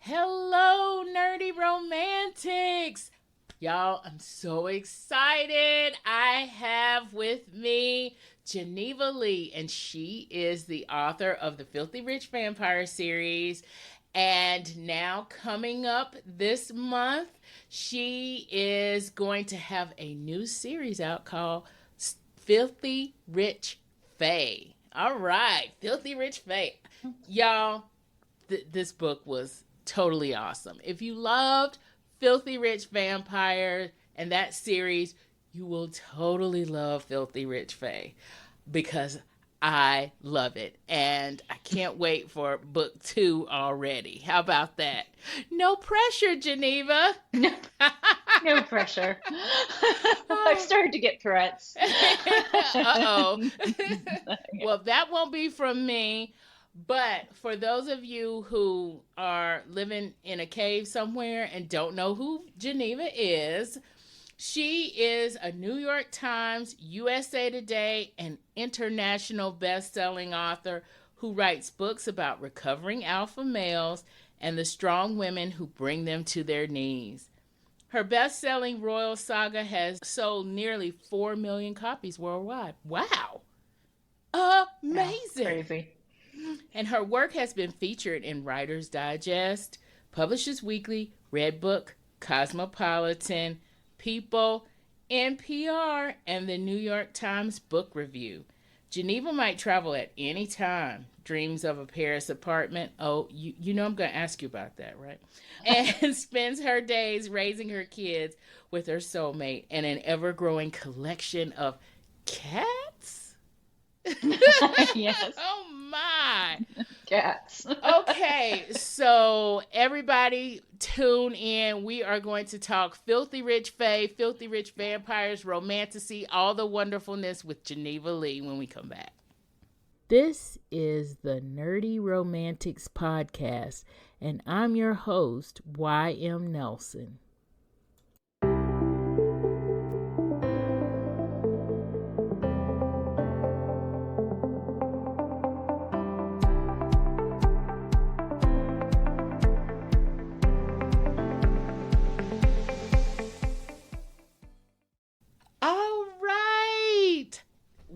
Hello, nerdy romantics. Y'all, I'm so excited. I have with me Geneva Lee, and she is the author of the Filthy Rich Vampire series. And now coming up this month, she is going to have a new series out called Filthy Rich Fae. All right, Filthy Rich Fae. Y'all, this book was totally awesome. If you loved Filthy Rich Vampire and that series, you will totally love Filthy Rich Fae because I love it. And I can't wait for book 2 already. How about that? No pressure, Geneva. No pressure. I've started to get threats. Uh-oh. Well, that won't be from me. But for those of you who are living in a cave somewhere and don't know who Geneva is, she is a New York Times, USA Today, and international best-selling author who writes books about recovering alpha males and the strong women who bring them to their knees. Her best-selling Royal Saga has sold nearly 4 million copies worldwide. Wow. Amazing. Yeah, crazy. And her work has been featured in Writer's Digest, Publishers Weekly, Redbook, Cosmopolitan, People, NPR, and the New York Times Book Review. Geneva might travel at any time. Dreams of a Paris apartment. Oh, you know I'm going to ask you about that, right? And spends her days raising her kids with her soulmate and an ever-growing collection of cats. Yes. Oh my. Cats. Okay, so everybody tune in. We are going to talk Filthy Rich Fae, Filthy Rich Vampires, romantasy, all the wonderfulness with Geneva Lee when we come back. This is the Nerdy Romantics Podcast, and I'm your host, Y.M. Nelson.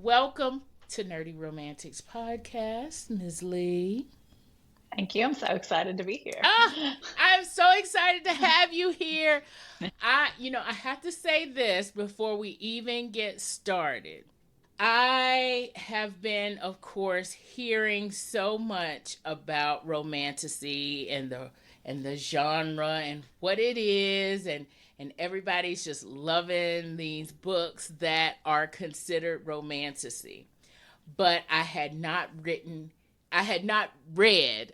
Welcome to Nerdy Romantics Podcast, Ms. Lee. Thank you. I'm so excited to be here. I'm so excited to have you here. I have to say this before we even get started. I have been, of course, hearing so much about romantasy and the genre and what it is, and everybody's just loving these books that are considered romantasy. But I had not read,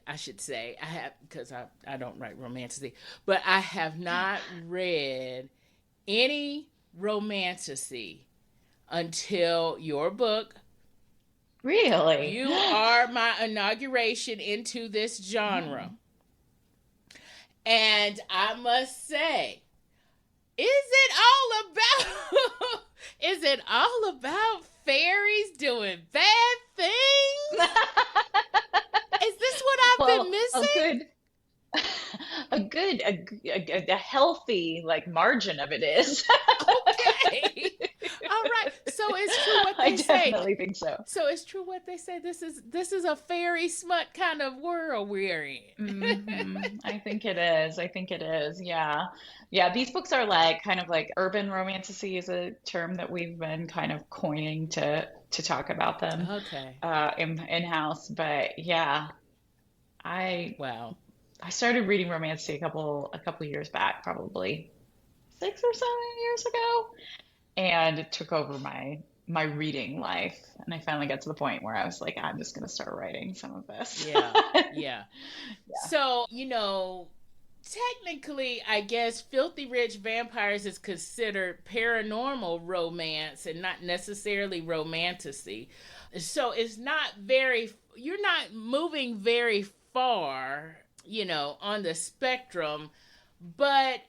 I should say, because I don't write romantasy, but I have not read any romantasy until your book. Really? You are my inauguration into this genre. And I must say, is it all about fairies doing bad things? Is this what I've been missing? A healthy margin of it is. Okay. All right. So it's true what they say. I definitely think so. So it's true what they say. This is a fairy smut kind of world we're in. Mm-hmm. I think it is. Yeah. Yeah. These books are kind of urban romantasy is a term that we've been kind of coining to talk about them. Okay. In-house. But yeah, Wow. I started reading romantasy a couple years back, probably 6 or 7 years ago, and it took over my reading life. And I finally got to the point where I was like, I'm just gonna start writing some of this. Yeah. So, technically, I guess Filthy Rich Vampires is considered paranormal romance and not necessarily romantasy. So it's you're not moving very far, on the spectrum. But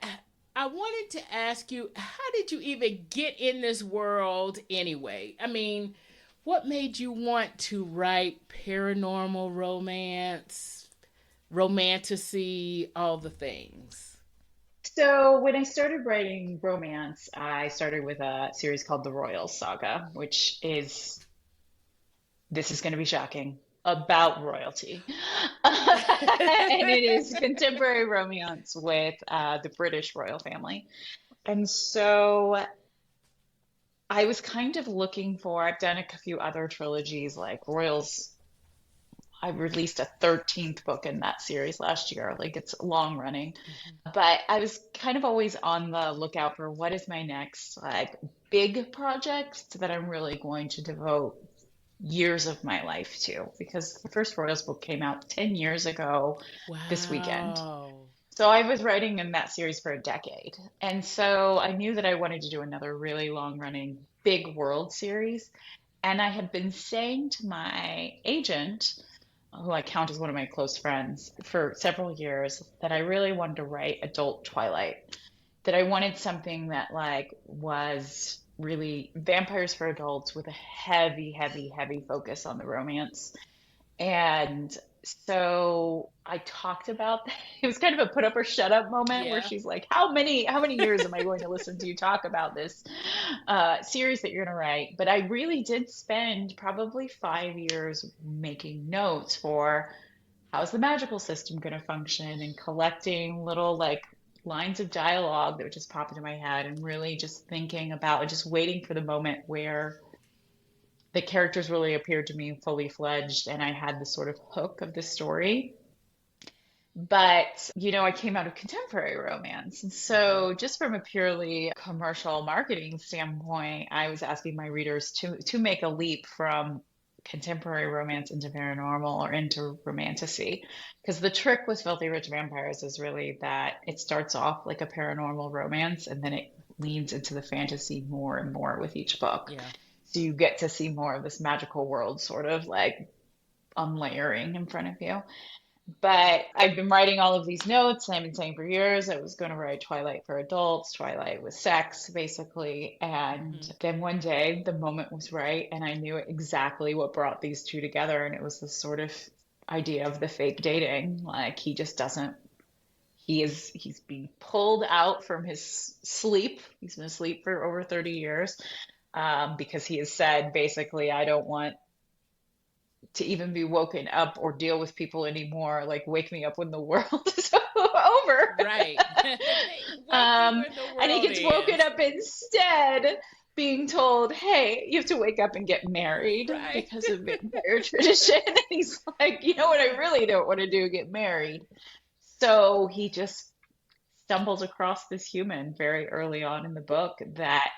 I wanted to ask you, how did you even get in this world anyway? I mean, what made you want to write paranormal romance, romantasy, all the things? So when I started writing romance, I started with a series called The Royals Saga, which is, this is going to be shocking, about royalty. And it is contemporary romance with the British royal family. And so I was kind of looking for, I've done a few other trilogies like Royals. I released a 13th book in that series last year. Like it's long running. Mhm. But I was kind of always on the lookout for what is my next like big project that I'm really going to devote years of my life to. Because the first Royals book came out 10 years ago this weekend. Wow. So I was writing in that series for a decade. And so I knew that I wanted to do another really long running big world series. And I had been saying to my agent, who I count as one of my close friends, for several years, that I really wanted to write adult Twilight. That I wanted something that like was really vampires for adults with a heavy, heavy, heavy focus on the romance. And so I talked about that. It was kind of a put up or shut up moment where Yeah. she's like, how many years am I going to listen to you talk about this series that you're going to write? But I really did spend probably 5 years making notes for how's the magical system going to function and collecting little like lines of dialogue that would just pop into my head and really just thinking about and just waiting for the moment where the characters really appeared to me fully fledged and I had the sort of hook of the story. But, I came out of contemporary romance. And Mhm. so just from a purely commercial marketing standpoint, I was asking my readers to make a leap from contemporary romance into paranormal or into romantasy. Because the trick with Filthy Rich Vampires is really that it starts off like a paranormal romance and then it leans into the fantasy more and more with each book. Yeah. So you get to see more of this magical world sort of like unlayering in front of you. But I've been writing all of these notes, and I've been saying for years I was going to write Twilight for adults, Twilight with sex, basically. And Hmm. then one day the moment was right, and I knew exactly what brought these two together. And it was this sort of idea of the fake dating. Like he just doesn't, he's being pulled out from his sleep. He's been asleep for over 30 years because he has said basically, I don't want to even be woken up or deal with people anymore. Like, wake me up when the world is over. Right. Wake me Um, when the and he world gets woken ends. up instead, being told, hey, you have to wake up and get married Right. because of vampire tradition. And he's like, you know what I really don't want to do? Get married. So he just stumbles across this human very early on in the book that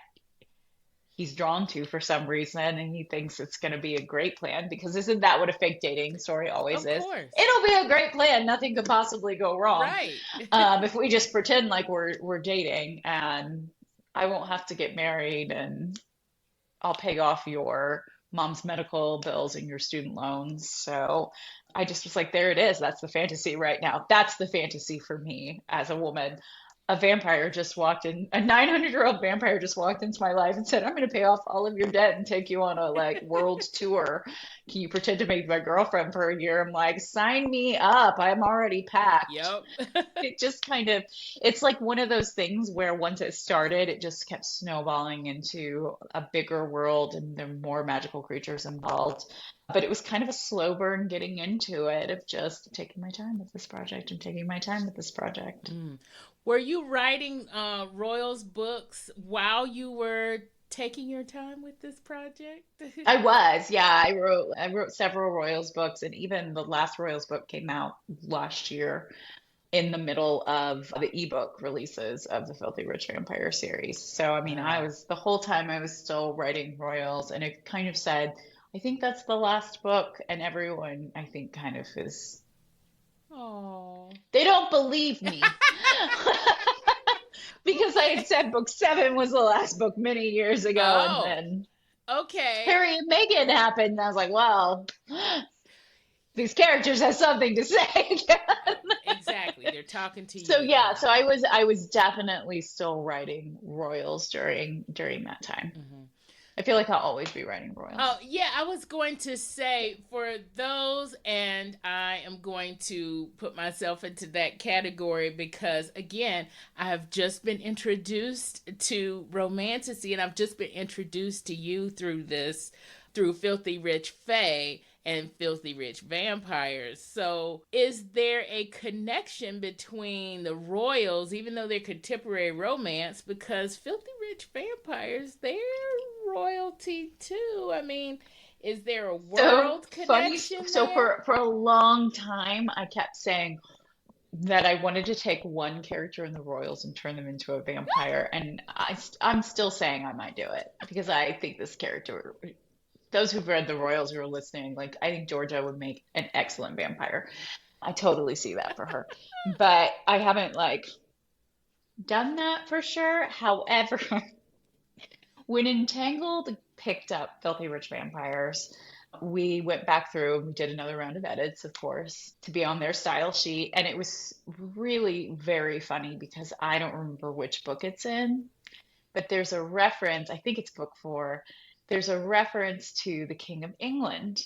he's drawn to for some reason and he thinks it's going to be a great plan because isn't that what a fake dating story always Of is? course. It'll be a great plan. Nothing could possibly go wrong Right. if we just pretend like we're dating and I won't have to get married and I'll pay off your mom's medical bills and your student loans. So I just was like, there it is. That's the fantasy right now. That's the fantasy for me as a woman. A vampire just walked in, a 900-year-old vampire just walked into my life and said, I'm going to pay off all of your debt and take you on a like world tour. Can you pretend to be my girlfriend for a year? I'm like, sign me up. I'm already packed. Yep. It just kind of, it's like one of those things where once it started, it just kept snowballing into a bigger world and there were more magical creatures involved. But it was kind of a slow burn getting into it of just taking my time with this project and taking my time with this project. Mm. Were you writing Royals books while you were taking your time with this project? I was, yeah, I wrote several Royals books and even the last Royals book came out last year in the middle of the ebook releases of the Filthy Rich Vampire series. So, I mean, I Wow. was the whole time I was still writing Royals, and it kind of said, I think that's the last book. And everyone, I think, kind of is, Oh. they don't believe me because I had said book seven was the last book many years ago. And Oh. then Okay. Harry and Meghan happened. And I was like, well, these characters have something to say. Exactly. They're talking to So you yeah, so now. I was definitely still writing Royals during that time. Hmm. I feel like I'll always be writing royals. Oh, yeah, I was going to say for those, and I am going to put myself into that category because, again, I have just been introduced to romantasy, and I've just been introduced to you through Filthy Rich Fae and Filthy Rich Vampires. So, is there a connection between the royals, even though they're contemporary romance, because Filthy Rich Vampires, they're royalty too? I mean, is there a world Funny. connection So there? for a long time, I kept saying that I wanted to take one character in the Royals and turn them into a vampire, and I'm still saying I might do it because I think this character. Those who've read the Royals who are listening, like I think Georgia would make an excellent vampire. I totally see that for her, but I haven't like done that for sure. However, when Entangled picked up Filthy Rich Vampires, we went back through and we did another round of edits, of course, to be on their style sheet. And it was really very funny because I don't remember which book it's in, but there's a reference, I think it's book 4, there's a reference to the King of England,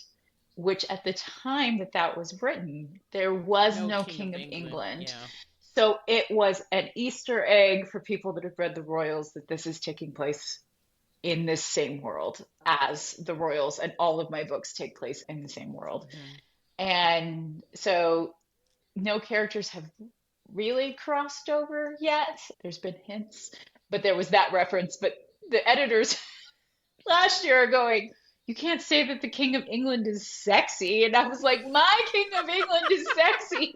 which at the time that that was written, there was No no King King of of England. England. Yeah. So it was an Easter egg for people that have read the Royals that this is taking place in this same world as the Royals, and all of my books take place in the same world. Mhm. And so no characters have really crossed over yet. There's been hints, but there was that reference. But the editors last year are going, you can't say that the King of England is sexy. And I was like, my King of England is sexy.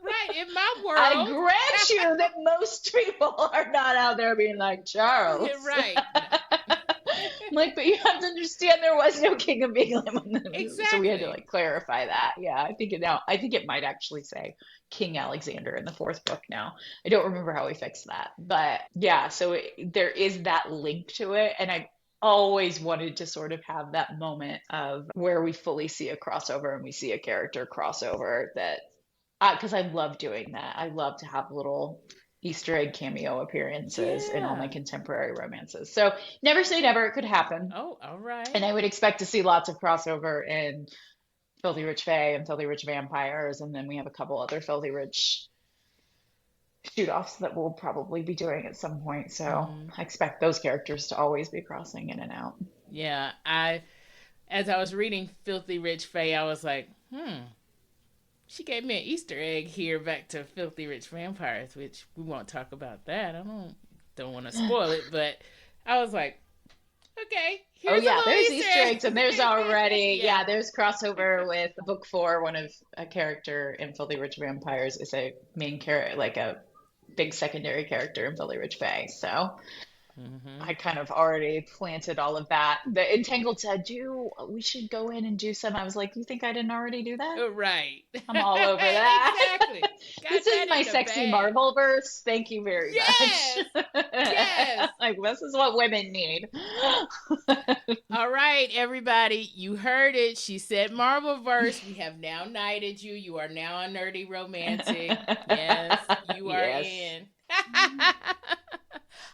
Right, in my I world. grant you that most people are not out there being like, Charles. Right. I'm like, but you have to understand there was no King of England. So we had to Exactly. like clarify that. Yeah, I think it might actually say King Alexander in the 4th book now. I don't remember how we fixed that. But yeah, so there is that link to it. And I always wanted to sort of have that moment of where we fully see a crossover and we see a character crossover that, because I love doing that. I love to have little Easter egg cameo appearances in all my Yeah. contemporary romances. So never say never, it could happen. Oh, all And right. I would expect to see lots of crossover in Filthy Rich Fae and Filthy Rich Vampires. And then we have a couple other Filthy Rich shoot offs that we'll probably be doing at some point. So Hmm. I expect those characters to always be crossing in and out. Yeah, I as I was reading Filthy Rich Fae, I was like, she gave me an Easter egg here back to Filthy Rich Vampires, which we won't talk about that. I don't want to spoil it, but I was like, okay, Oh here's a yeah, little there's Easter Easter eggs, and there's egg. already Yeah. yeah, there's crossover with book 4. One of a character in Filthy Rich Vampires is a main character, like a big secondary character in Filthy Rich Fae. So Hmm. I kind of already planted all of that. The Entangled said, "Do we should go in and do some?" I was like, "You think I didn't already do that? Right. I'm all over that." Exactly. This Got is that my in the sexy bag. Marvel verse. Thank you very much. Yes. Yes. Like this is what women need. All right, everybody, you heard it. She said Marvelverse. We have now knighted you. You are now a nerdy romantic. Yes, you are Yes. in.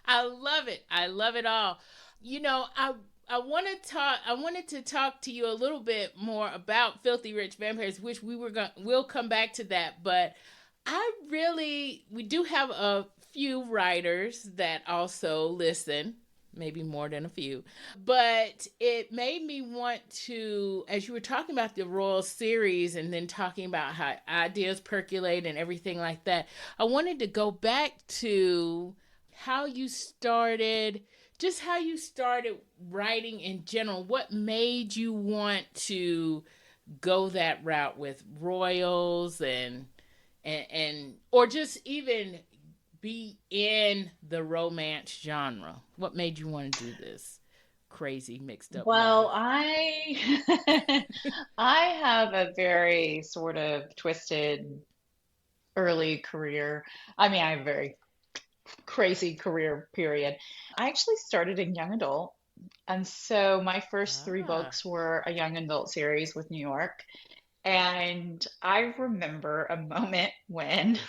I love it. I love it all. You know, I want to talk. I wanted to talk to you a little bit more about Filthy Rich Vampires, which we'll come back to that. But we do have a few writers that also listen, maybe more than a few. But it made me want to, as you were talking about the Royal series and then talking about how ideas percolate and everything like that, I wanted to go back to how you started, just how you started writing in general. What made you want to go that route with royals and or just even be in the romance genre? What made you want to do this crazy mixed up Well, life? I have a very sort of twisted early career. I mean, I have a very crazy career period. I actually started in young adult. And so my first 3 Ah. books were a young adult series with New York. And I remember a moment when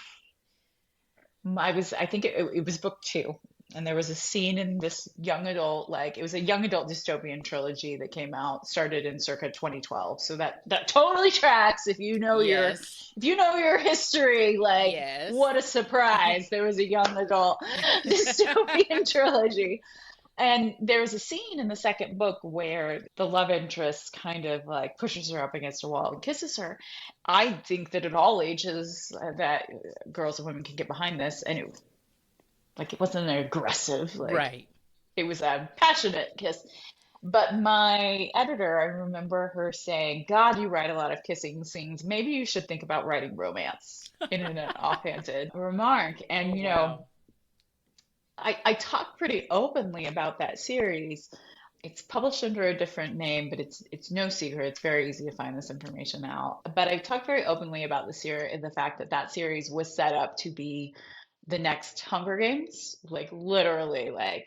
I think it was book 2. And there was a scene in this young adult, like it was a young adult dystopian trilogy that came out, started in circa 2012. So that totally tracks Yes. if you know your history, like Yes. what a surprise. There was a young adult dystopian trilogy. And there's a scene in the second book where the love interest kind of like pushes her up against a wall and kisses her. I think that at all ages that girls and women can get behind this, and it wasn't an aggressive, like Right. it was a passionate kiss. But my editor, I remember her saying, "God, you write a lot of kissing scenes. Maybe you should think about writing romance," in an offhanded remark. Oh, And wow. I talk pretty openly about that series. It's published under a different name, but it's no secret. It's very easy to find this information out. But I talk very openly about the series and the fact that that series was set up to be the next Hunger Games, like literally, like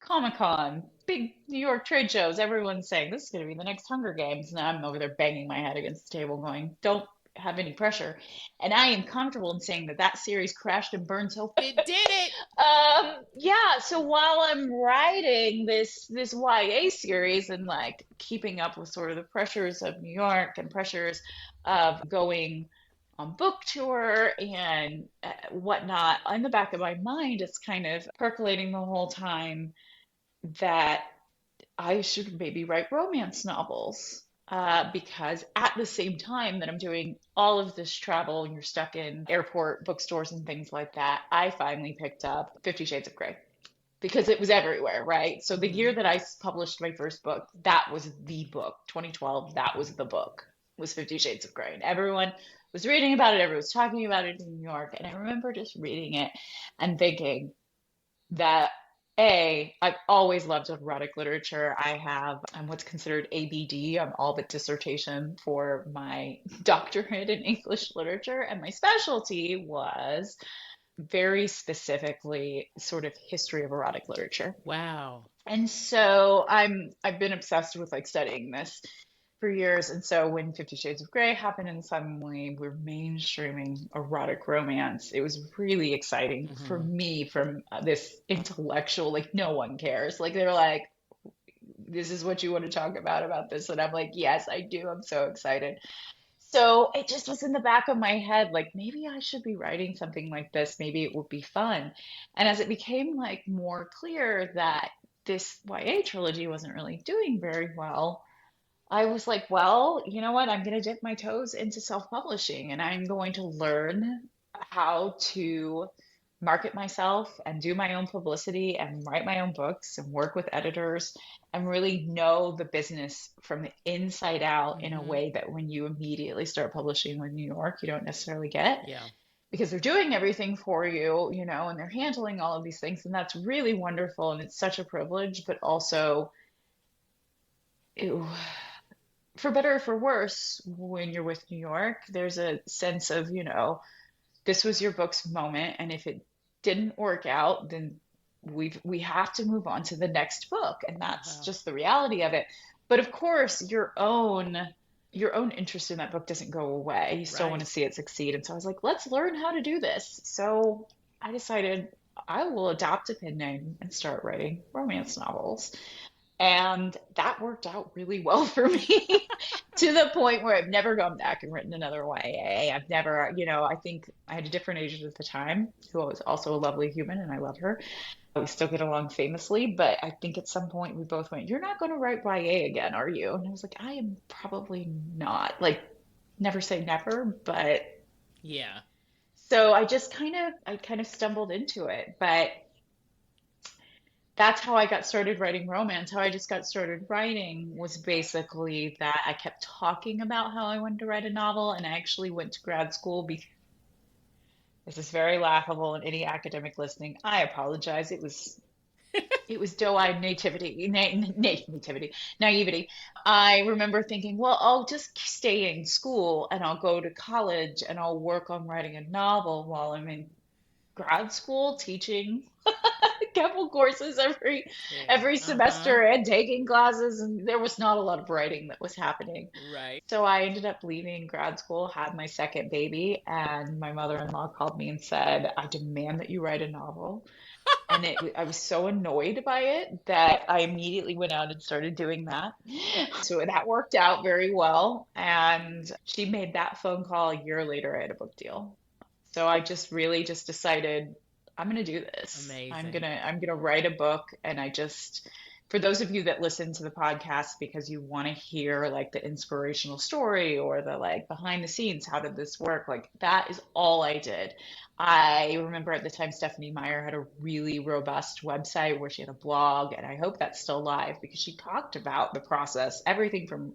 Comic-Con, big New York trade shows. Everyone's saying this is going to be the next Hunger Games, and I'm over there banging my head against the table, going, "Don't have any pressure." And I am comfortable in saying that that series crashed and burned so It did it. yeah, so while I'm writing this YA series and like keeping up with sort of the pressures of New York and pressures of going on book tour and whatnot, in the back of my mind, it's kind of percolating the whole time that I should maybe write romance novels. Because at the same time that I'm doing all of this travel and you're stuck in airport bookstores and things like that, I finally picked up 50 Shades of Grey because it was everywhere, right? So the year Hmm. that I published my first book, that was the book. 2012, that was the book, was 50 Shades of Grey. And everyone was reading about it, everyone was talking about it in New York. And I remember just reading it and thinking, that I've always loved erotic literature. I'm what's considered ABD. I'm all but dissertation for my doctorate in English literature. And my specialty was very specifically sort of history of erotic literature. Wow. And so I've been obsessed with like studying this for years. And so when 50 Shades of Grey happened and suddenly we're mainstreaming erotic romance, it was really exciting for Hmm. me from this intellectual, like no one cares. Like they're like, "This is what you want to talk about this." And I'm like, "Yes, I do. I'm so excited." So it just was in the back of my head, like maybe I should be writing something like this. Maybe it would be fun. And as it became like more clear that this YA trilogy wasn't really doing very well, I was like, well, you know what? I'm going to dip my toes into self-publishing and I'm going to learn how to market myself and do my own publicity and write my own books and work with editors and really know the business from the inside out in a Hmm. way that when you immediately start publishing with New York, you don't necessarily get Yeah. because they're doing everything for you, and they're handling all of these things. And that's really wonderful. And it's such a privilege, but also, ew, for better or for worse, when you're with New York, there's a sense of, this was your book's moment, and if it didn't work out, then we have to move on to the next book, and that's Wow. just the reality of it. But of course, your own interest in that book doesn't go away. You still want Right. to see it succeed. And so I was like, let's learn how to do this. So I decided I will adopt a pen name and start writing romance novels. And that worked out really well for me to the point where I've never gone back and written another YA. I've never, I think I had a different agent at the time who was also a lovely human and I love her. We still get along famously, but I think at some point we both went, "You're not going to write YA again, are you?" And I was like, "I am probably not." Like, never say never, but Yeah. so I kind of stumbled into it, but that's how I got started writing romance. How I just got started writing was basically that I kept talking about how I wanted to write a novel, and I actually went to grad school. This is very laughable, and any academic listening, I apologize. It was doe-eyed naivety. I remember thinking, well, I'll just stay in school and I'll go to college and I'll work on writing a novel while I'm in grad school teaching a couple courses Yeah. every semester and taking classes, and there was not a lot of writing that was happening. Right. So I ended up leaving grad school, had my second baby, and my mother-in-law called me and said, I demand that you write a novel. And I was so annoyed by it that I immediately went out and started doing that. So that worked out very well. And she made that phone call a year later. I had a book deal. So I just really just decided I'm going to do this. Amazing. I'm going to write a book. And I just, for those of you that listen to the podcast because you want to hear like the inspirational story or the like behind the scenes, how did this work? Like that is all I did. I remember at the time Stephanie Meyer had a really robust website where she had a blog, and I hope that's still live because she talked about the process, everything from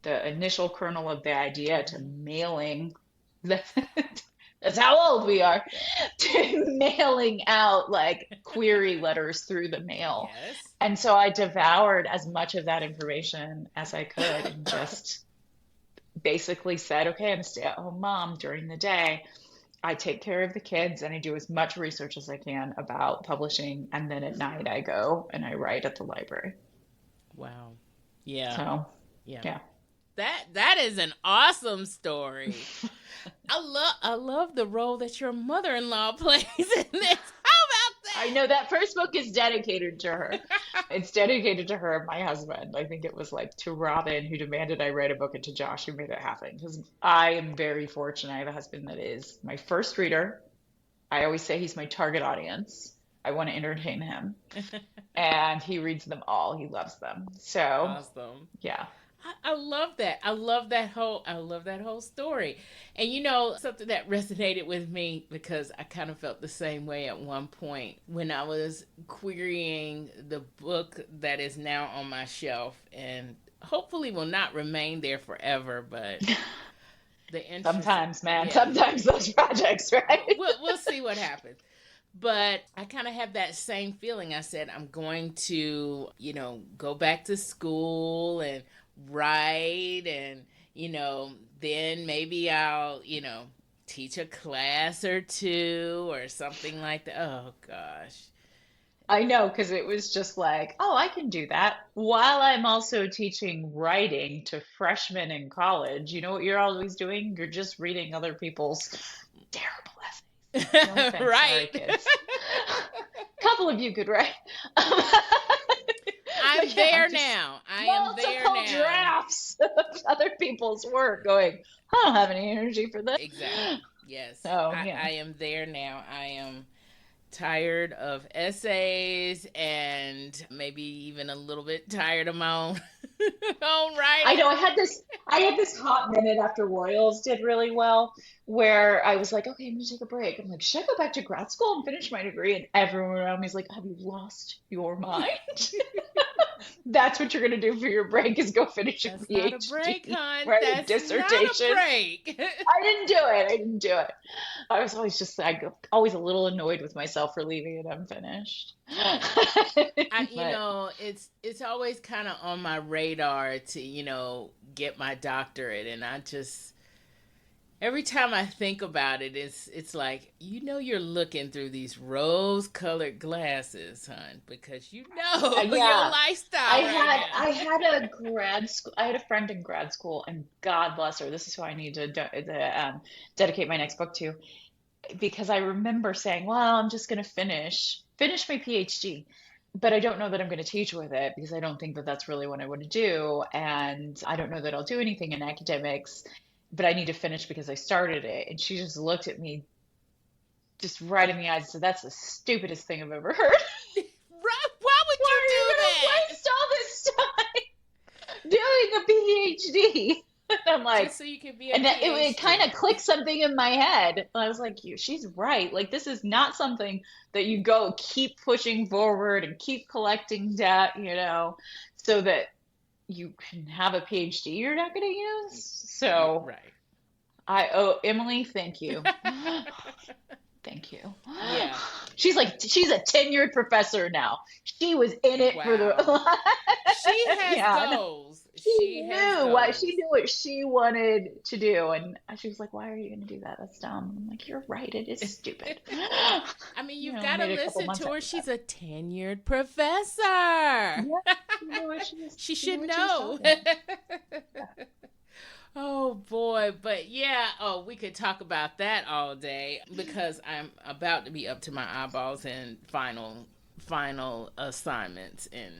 the initial kernel of the idea to mailing. That's how old we are, to mailing out like query letters through the mail. Yes. And so I devoured as much of that information as I could and just basically said, okay, I'm a stay-at-home mom during the day. I take care of the kids and I do as much research as I can about publishing. And then at night I go and I write at the library. Wow. Yeah. So, Yeah. yeah. That is an awesome story. I love the role that your mother-in-law plays in this. How about that? I know that first book is dedicated to her. It's dedicated to her and my husband. I think it was like to Robin, who demanded I write a book, and to Josh, who made it happen. Because I am very fortunate. I have a husband that is my first reader. I always say he's my target audience. I want to entertain him. And he reads them all. He loves them. So, Awesome. yeah. I love that. I love that whole story. And something that resonated with me because I kind of felt the same way at one point when I was querying the book that is now on my shelf and hopefully will not remain there forever, but the interest, sometimes, man, sometimes those projects, right? We'll see what happens. But I kind of have that same feeling. I said, I'm going to, go back to school and write and, then maybe I'll, teach a class or two or something like that. Oh, gosh. I know, because it was just like, oh, I can do that while I'm also teaching writing to freshmen in college. You know what you're always doing? You're just reading other people's terrible essays. No offense, Right. Sorry, kids. A couple of you could write. I'm there now. I am there now. Multiple drafts of other people's work going, I don't have any energy for this. Exactly. Yes. Oh, yeah. I am there now. I am tired of essays and maybe even a little bit tired of my own writing. I know I had this hot minute after Royals did really well where I was like, okay, I'm gonna take a break. I'm like, should I go back to grad school and finish my degree? And everyone around me is like, have you lost your mind? That's what you're gonna do for your break is go finish your PhD. That's not a break, hon. Write That's a dissertation. not a break. I didn't do it. I was always just always a little annoyed with myself for leaving it unfinished. It's always kind of on my radar to, get my doctorate. And I just, every time I think about it, it's like, you're looking through these rose-colored glasses, hon, because your lifestyle. I had a friend in grad school, and God bless her. This is who I need to dedicate my next book to, because I remember saying, well, I'm just going to finish my PhD, but I don't know that I'm going to teach with it because I don't think that that's really what I want to do. And I don't know that I'll do anything in academics, but I need to finish because I started it. And she just looked at me just right in the eyes and said, that's the stupidest thing I've ever heard. Right? Why would you do that? Waste all this time doing a PhD. And I'm like, just so you can be a and then PhD. it kind of clicked something in my head. And I was like, she's right. Like, this is not something that you go keep pushing forward and keep collecting debt, so that you can have a PhD you're not going to use. So right. Emily, thank you. Thank you. Yeah. She's a tenured professor now. She was in it for Wow. the She has yeah. No, goals. She has she goals. knew what she wanted to do, and she was like, "Why are you going to do that? That's dumb." I'm like, "You're right. It is stupid." I mean, You you've know, got to made a couple listen months to her. after that. She's a tenured professor. Yeah, she knew what She she knew should what she was know. talking about. Yeah. Oh boy, but yeah, we could talk about that all day because I'm about to be up to my eyeballs in final assignments in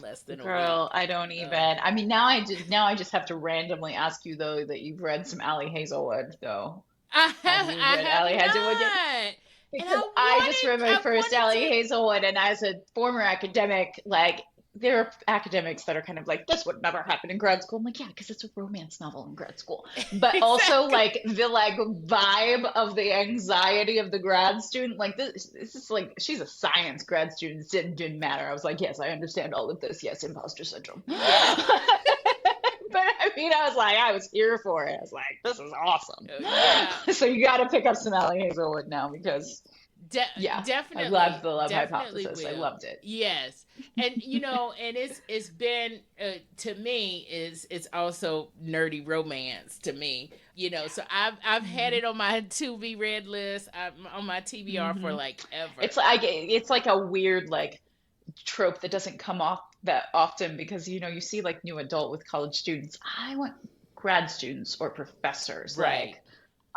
less than a week. Girl, I don't even. I mean, now I just have to randomly ask you though that you've read some Allie Hazelwood though. Have you I read have Allie Hazelwood yet? not. And Because I just read my I first wanted Allie to. Hazelwood, and as a former academic, like there are academics that are kind of like, this would never happen in grad school. I'm like, yeah, because it's a romance novel in grad school. But also Exactly. like the vibe of the anxiety of the grad student, like this is like she's a science grad student. Didn't matter. I was like, yes, I understand all of this. Yes, imposter syndrome. Yes. But I mean, I was here for it. I was like, this is awesome. Yeah. So you got to pick up some Allie Hazelwood now because yeah, I loved Definitely, the love definitely hypothesis. I will. loved it. Yes, and and it's been to me it's also nerdy romance to me. So I've had Mhm. it on my to be read list. I'm on my TBR for Mhm. like ever. It's like a weird like trope that doesn't come off that often because you see like new adult with college students. I want grad students or professors. Right. Like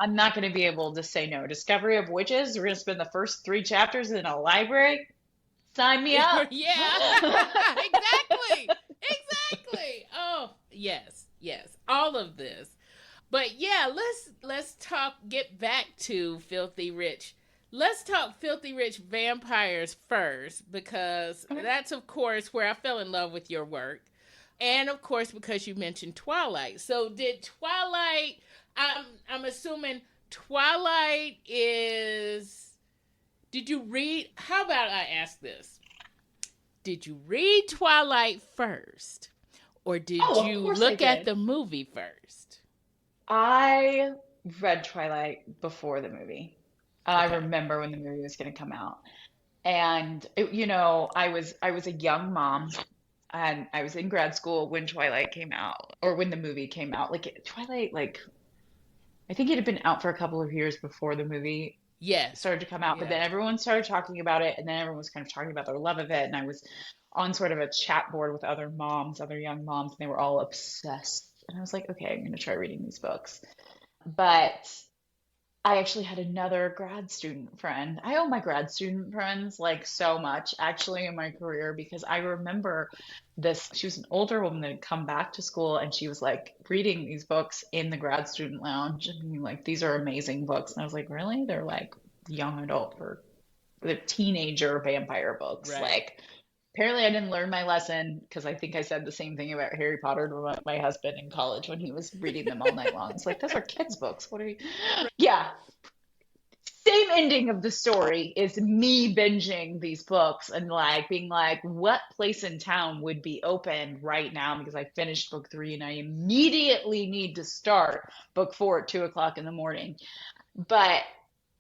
I'm not going to be able to say no. Discovery of Witches. We're going to spend the first 3 chapters in a library. Sign me up. Yeah. Exactly. Exactly. Oh yes, yes. All of this. But yeah, let's get back to Filthy Rich. Let's talk Filthy Rich Vampires first because Okay. that's of course where I fell in love with your work. And of course because you mentioned Twilight. So did Twilight I'm assuming Twilight is did you read how about I ask this? Did you read Twilight first? Or did Oh, of you course I look at did. the movie first? I read Twilight before the movie. I Okay. remember when the movie was going to come out. And I was a young mom and I was in grad school when Twilight came out or when the movie came out. Like Twilight, like I think it had been out for a couple of years before the movie Yes. started to come out, but Yeah. then everyone started talking about it, and then everyone was kind of talking about their love of it. And I was on sort of a chat board with other moms, other young moms, and they were all obsessed. And I was like, okay, I'm going to try reading these books. But I actually had another grad student friend. I owe my grad student friends like so much actually in my career because I remember this. She was an older woman that had come back to school and she was like reading these books in the grad student lounge and being like, these are amazing books. And I was like, really? They're like young adult or the teenager vampire books. Right. Like, apparently I didn't learn my lesson because I think I said the same thing about Harry Potter to my husband in college when he was reading them all night long. It's like, those are kids' books. What are you? Yeah. Same ending of the story is me binging these books and like being like, what place in town would be open right now? Because I finished book 3 and I immediately need to start book 4 at 2 o'clock in the morning. But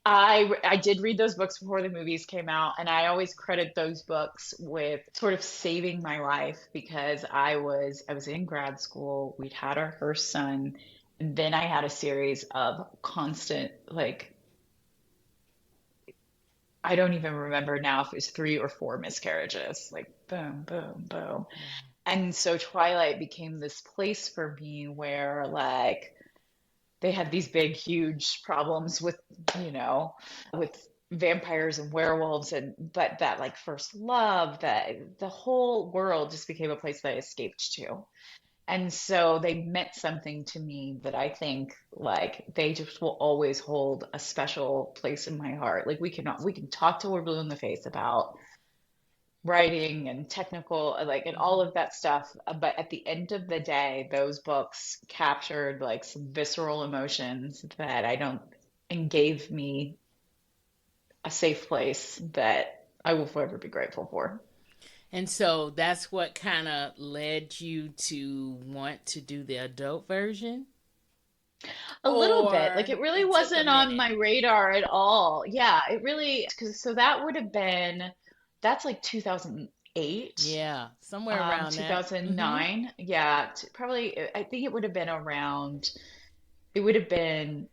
I did read those books before the movies came out, and I always credit those books with sort of saving my life because I was in grad school. We'd had our first son, and then I had a series of constant like I don't even remember now if it was 3 or 4 miscarriages, like boom, boom, boom. And so Twilight became this place for me where like they had these big, huge problems with, you know, with vampires and werewolves and but that like first love, that the whole world just became a place that I escaped to. And so they meant something to me that I think like they just will always hold a special place in my heart. Like we can talk till we're blue in the face about writing and technical like and all Mhm. of that stuff, but at the end of the day those books captured like some visceral emotions that I don't and gave me a safe place that I will forever be grateful for. And so that's what kind of led you to want to do the adult version? A little bit. Like or it really it took a wasn't on minute? my radar at all. Yeah, it really, because so that would have been, that's like 2008, Yeah, somewhere around that. Mm-hmm. 2009. Yeah, probably, I think it would have been around, it would have been,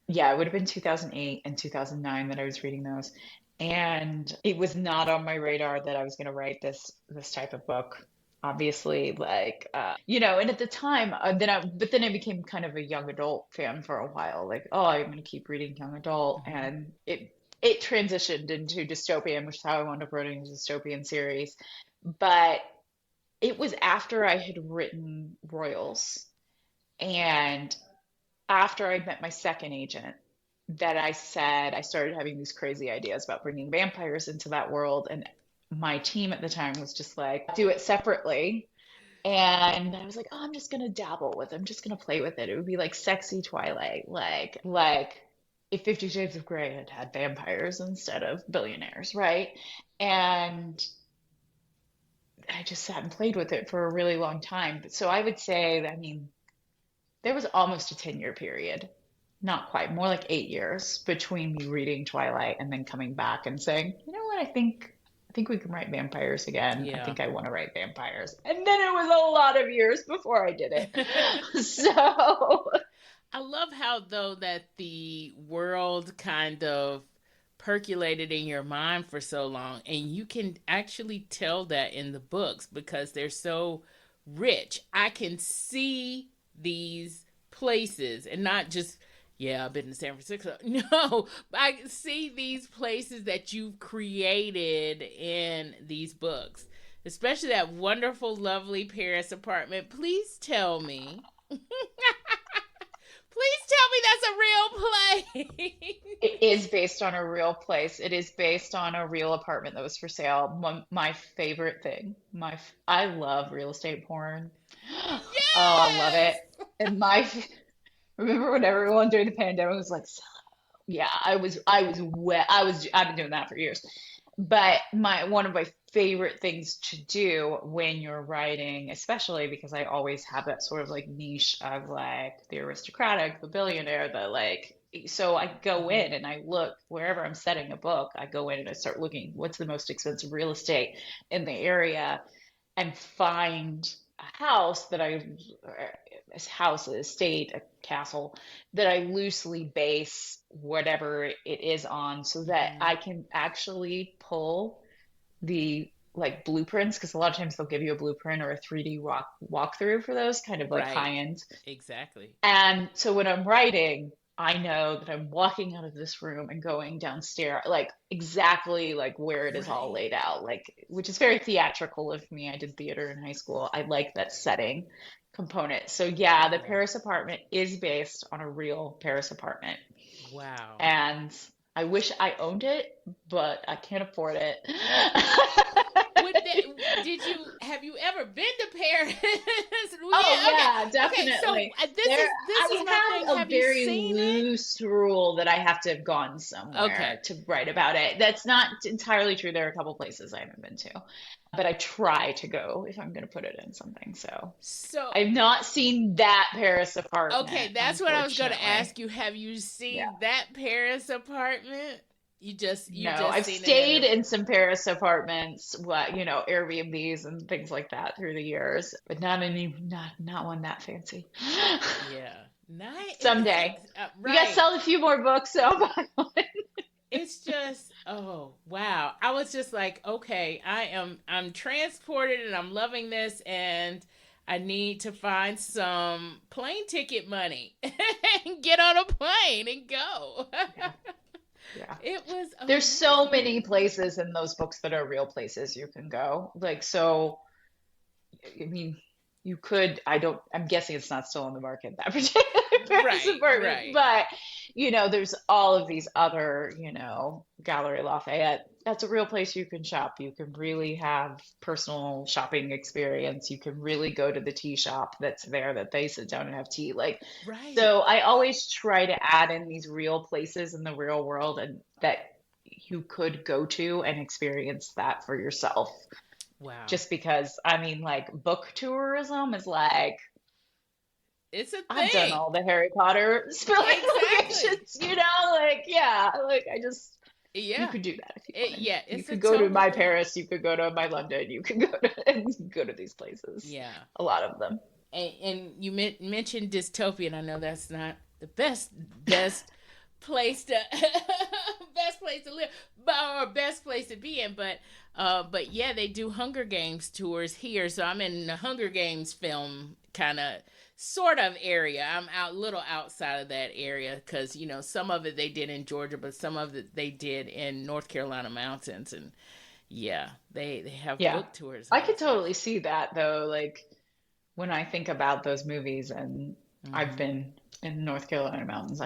yeah, it would have been 2008 and 2009 that I was reading those. And it was not on my radar that I was going to write this type of book. Obviously, like and at the time, but then I became kind of a young adult fan for a while. Like, oh, I'm going to keep reading young adult, Mm-hmm. and it transitioned into dystopian, which is how I wound up writing the dystopian series. But it was after I had written Royals, and after I met my second agent that I said I started having these crazy ideas about bringing vampires into that world. And my team at the time was just like, do it separately. And I was like, oh, I'm just gonna dabble with it. I'm just gonna play with it. It would be like sexy Twilight, like if 50 Shades of Grey had had vampires instead of billionaires, right? And I just sat and played with it for a really long time. So I would say, I mean, there was almost a 10-year period, not quite, more like 8 years between me reading Twilight and then coming back and saying, you know what, I think we can write vampires again. I Yeah. think I want to write vampires. And then it was a lot of years before I did it. So, I love how though that the world kind of percolated in your mind for so long, and you can actually tell that in the books because they're so rich. I can see these places and not just, yeah, I've been to San Francisco. No, I can see these places that you've created in these books, especially that wonderful, lovely Paris apartment. Please tell me. Please tell me that's a real place. it is based on a real place. It is based on a real apartment that was for sale. My favorite thing. I love real estate porn. Oh, I love it. Yes. And remember when everyone during the pandemic was like, yeah, I've been doing that for years. But one of my favorite things to do when you're writing, especially because I always have that sort of like niche of like the aristocratic, the billionaire, the like. So I go Mm-hmm. in and I look wherever I'm setting a book, I go in and I start looking what's the most expensive real estate in the area and find a house a house, an estate, a castle that I loosely base whatever it is on so that Mm-hmm. I can actually pull the like blueprints because a lot of times they'll give you a blueprint or a 3D walkthrough for those kind of like Right. high end. Exactly. And so when I'm writing, I know that I'm walking out of this room and going downstairs, like exactly like where it is all Right. laid out, like which is very theatrical of me. I did theater in high school. I like that setting component. So yeah, the Yeah. Paris apartment is based on a real Paris apartment. Wow. And I wish I owned it, but I can't afford it. Would that, did you have you ever been to Paris? Well, Oh yeah. Okay. yeah, Okay. So definitely. this There, is my I thing. have a Have you very seen it? loose rule that I have to have gone Okay. somewhere to write about it. That's not entirely true. There are a couple places I haven't been to, but I try to go if I'm going to put it in something. So So I've not seen that Paris apartment, okay, that's what I was going to unfortunately. ask you. Have you Yeah. seen that Paris apartment? You No, just I've seen it in stayed the. in some Paris apartments, Airbnbs and things like that through the years, but not one that fancy. Yeah. Nice. Someday. You guys Right. sell a few more books, so I'll buy one. It's just, oh wow. I was just like, okay, I'm transported and I'm loving this, and I need to find some plane ticket money and get on a plane and go. Yeah, yeah. It was There's so amazing. many places in those books that are real places you can go. Like, so, I mean, you could, I'm guessing it's not still on the market, that particular Paris Right, apartment, right. but, there's all of these other, Gallery Lafayette. That's a real place you can shop. You can really have personal shopping experience. You can really go to the tea shop that's there that they sit down and have tea. Like, Right. so I always try to add in these real places in the real world and that you could go to and experience that for yourself Wow. just because I mean like book tourism is like It's a I've done thing. all the Harry Potter spelling Exactly. locations, like, yeah, like you Yeah. could do that if you wanted. Yeah, You it's a could go to total my thing. Paris, you could go to my London, you could go to and you could go to these places. Yeah. A lot of them. And you mentioned dystopian. I know that's not the best place to best place to live, or best place to be in, but yeah, they do Hunger Games tours here, so I'm in the Hunger Games film kind of sort of area. I'm out little outside of that area because some of it they did in Georgia, but some of it they did in North Carolina mountains, and yeah, they have Yeah. book tours I and could stuff. totally see that though. Like when I think about those movies and I've Hmm. been in North Carolina mountains,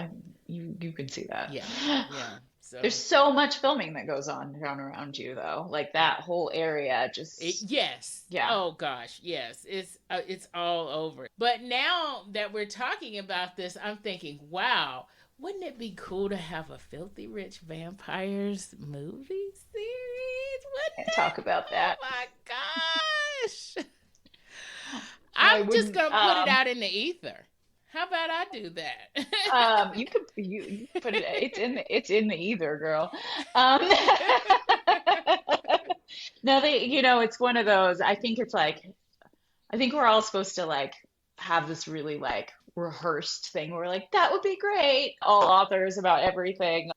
you can see that. Yeah, yeah. There's So so much filming that goes on down around you though. Like that whole area just yes. yeah. Oh gosh, yes. It's all over. But now that we're talking about this, I'm thinking, wow, wouldn't it be cool to have a Filthy Rich Vampires movie series? Wouldn't Can't it? talk about Oh that. my gosh. I I'm just wouldn't gonna put it out in the ether. How about I do that? you could put it's in the either, girl. Um no, it's one of those. I think it's like I think we're all supposed to like have this really like rehearsed thing where we're like, that would be great. All authors about everything,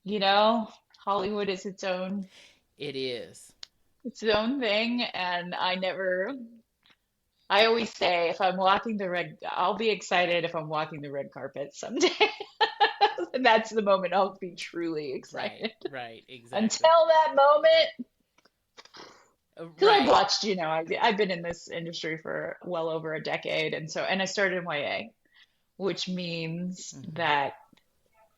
Hollywood is It is. its own thing. And I always say if I'm walking I'll be excited if I'm walking the red carpet someday. And that's the moment I'll be truly Right, excited. right, exactly. Until that moment, because I've Right. watched, I've been in this industry for well over a decade. And I started in YA, which means Hmm. that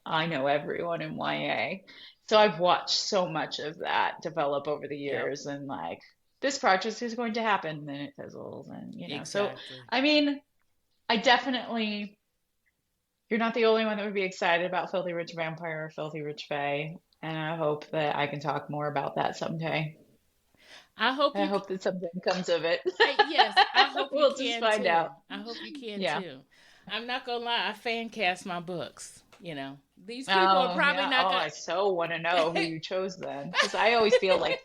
I know everyone in YA. So I've watched so much of that develop over the Yep, years and like this project is going to happen, then it fizzles and so exactly. I mean, I definitely you're not the only one that would be excited about Filthy Rich Vampire or Filthy Rich Fae, and I hope that I can talk more about that someday. I hope I you hope that something comes of it. yes, I hope you We'll just can find too. out. I hope you can Yeah. too. I'm not gonna lie, I fan cast my books. These people are Oh, probably yeah. not Oh, gonna. I so want to know who you chose then. Because I always feel like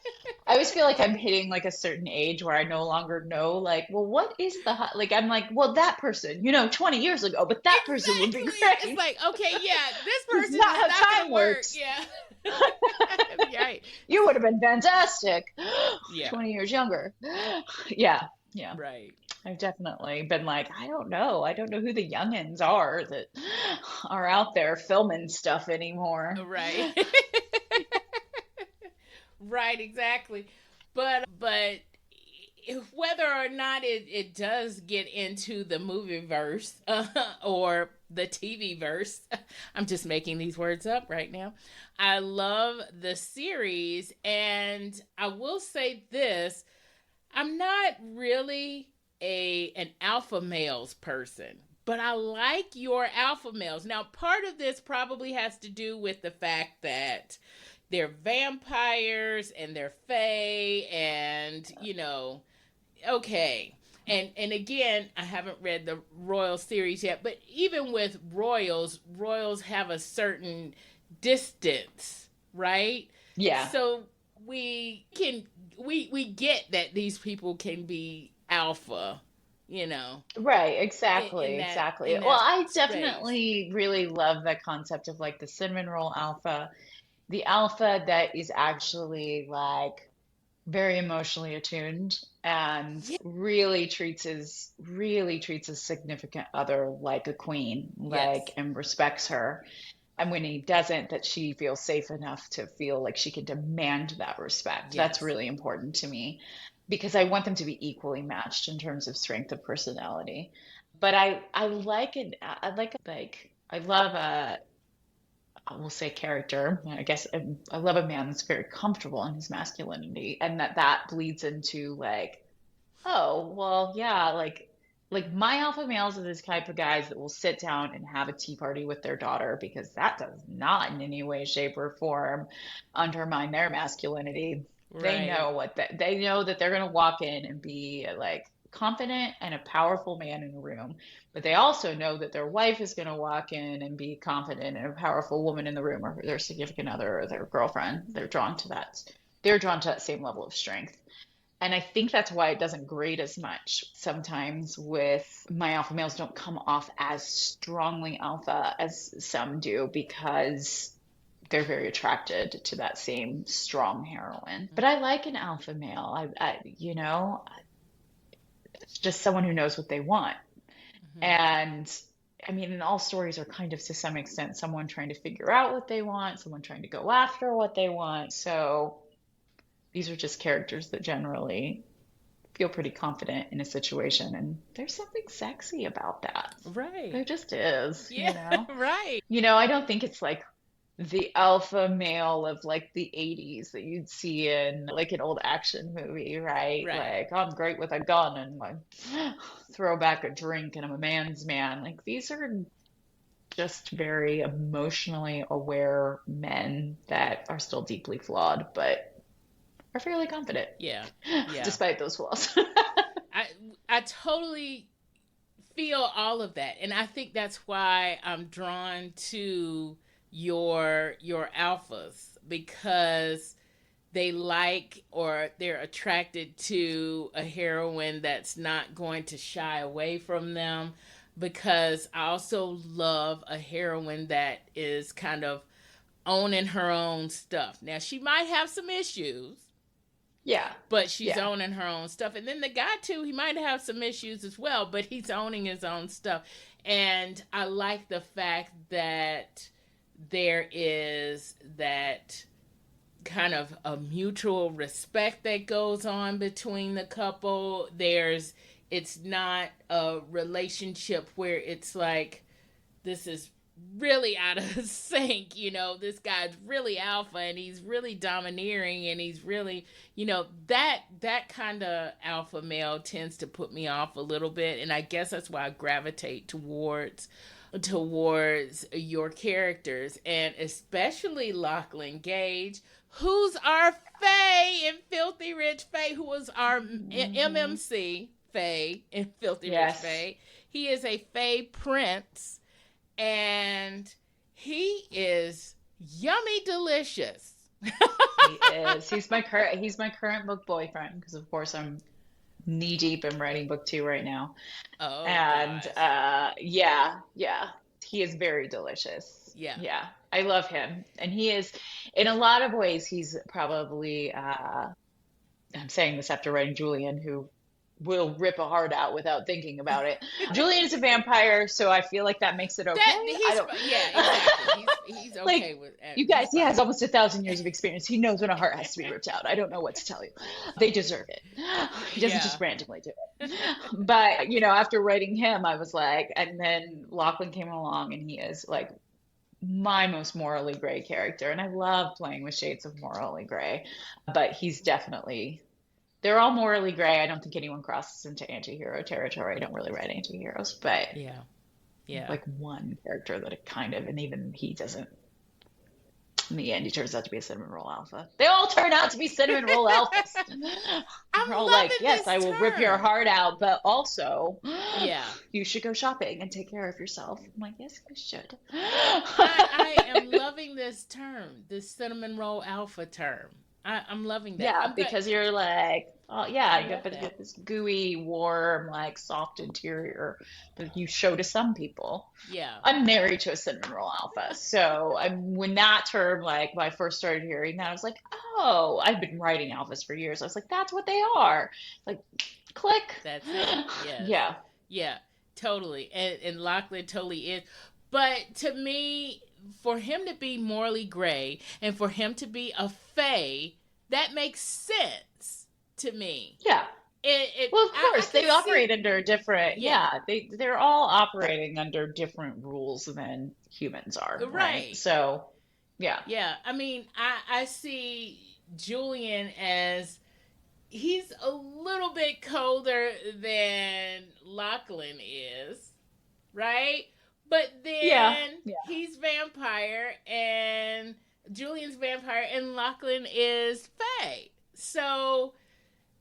I'm hitting like a certain age where I no longer know, like, well, what is like, I'm like, well, that person, 20 years ago, but that person would be Exactly. It's great. like, okay, yeah, this It's person not is how not time gonna work. works. Yeah. Right. You would have been fantastic. Yeah. 20 years younger. Yeah. Yeah. Right. I've definitely been like, I don't know. I don't know who the youngins are that are out there filming stuff anymore. Right. Right, exactly. But whether or not it does get into the movie verse or the TV verse, I'm just making these words up right now. I love the series, and I will say this: I'm not really a an alpha males person, but I like your alpha males. Now, part of this probably has to do with the fact that they're vampires and they're fae, and okay. And again, I haven't read the royal series yet, but even with royals have a certain distance, right? Yeah. So we can we get that these people can be alpha, you know, Right, in exactly, that exactly. in Well, that I space. definitely really love the concept of like the cinnamon roll alpha, the alpha that is actually like very emotionally attuned and Yeah. really treats his significant other like a queen, like Yes. and respects her. And when he doesn't, that she feels safe enough to feel like she can demand that respect. That's Yes. really important to me because I want them to be equally matched in terms of strength of personality. But I like it. I like I love a I will say character. I guess I love a man that's very comfortable in his masculinity, and that bleeds into like, oh, well, yeah, like my alpha males are this type of guys that will sit down and have a tea party with their daughter because that does not in any way, shape, or form undermine their masculinity. They Right. know they know that they're gonna walk in and be like confident and a powerful man in a room, but they also know that their wife is going to walk in and be confident and a powerful woman in the room, or their significant other or their girlfriend. They're drawn to that. They're drawn to that same level of strength. And I think that's why it doesn't grade as much sometimes with my alpha males don't come off as strongly alpha as some do, because they're very attracted to that same strong heroine. But I like an alpha male. It's just someone who knows what they want. And I mean, and all stories are kind of to some extent someone trying to figure out what they want, someone trying to go after what they want. So these are just characters that generally feel pretty confident in a situation, and there's something sexy about that. Right. There just is, Yeah, right. I don't think it's like the alpha male of like the 80s that you'd see in like an old action movie, right? Like, I'm great with a gun and like throw back a drink and I'm a man's man. Like, these are just very emotionally aware men that are still deeply flawed, but are fairly confident. Yeah. Despite those flaws. I totally feel all of that. And I think that's why I'm drawn to your alphas, because they like, or they're attracted to a heroine that's not going to shy away from them. Because I also love a heroine that is kind of owning her own stuff. Now, she might have some issues. Yeah. But she's owning her own stuff. And then the guy, too, he might have some issues as well, but he's owning his own stuff. And I like the fact that there is that kind of a mutual respect that goes on between the couple. It's not a relationship where it's like, this is really out of sync, this guy's really alpha and he's really domineering and he's really, that kind of alpha male tends to put me off a little bit. And I guess that's why I gravitate towards your characters, and especially Lachlan Gage, who's our Fae in Filthy Rich Fae, who was our MMC Fae in Filthy Rich Fae. He is a Fae prince, and he is yummy delicious. He is. He's my current book boyfriend, because of course I'm knee deep in writing book 2 right now. Oh, and he is very delicious. Yeah, I love him, and he is, in a lot of ways, he's probably I'm saying this after writing Julian, who will rip a heart out without thinking about it. Julian is a vampire, so I feel like that makes it okay. Exactly. He's okay with it. You guys, he has almost 1,000 years of experience. He knows when a heart has to be ripped out. I don't know what to tell you. They deserve it. He doesn't just randomly do it. But, after writing him, I was like, and then Lachlan came along, and he is like my most morally gray character. And I love playing with shades of morally gray, but he's definitely... They're all morally gray. I don't think anyone crosses into anti-hero territory. I don't really write anti-heroes, but like one character that it kind of, and even he doesn't. In the end, he turns out to be a cinnamon roll alpha. They all turn out to be cinnamon roll alphas. They're all like, yes, I will rip your heart out, but also, you should go shopping and take care of yourself. I'm like, yes, you should. I am loving this term, this cinnamon roll alpha term. I'm loving that. Yeah, because you're like, oh yeah, you got this gooey, warm, like soft interior that you show to some people. Yeah. I'm married to a cinnamon roll alpha. So when that term, like when I first started hearing that, I was like, oh, I've been writing alphas for years. I was like, that's what they are. Like, click. That's it. Yes. Yeah. Yeah, totally. And Lachlan totally is. But to me, for him to be morally gray and for him to be a Fae, that makes sense to me. Yeah. Well, of course, they operate under different, they're all operating under different rules than humans are. Right. So, yeah. Yeah. I mean, I see Julian as, he's a little bit colder than Lachlan is, right? But then he's vampire, and Julian's vampire, and Lachlan is Fae. So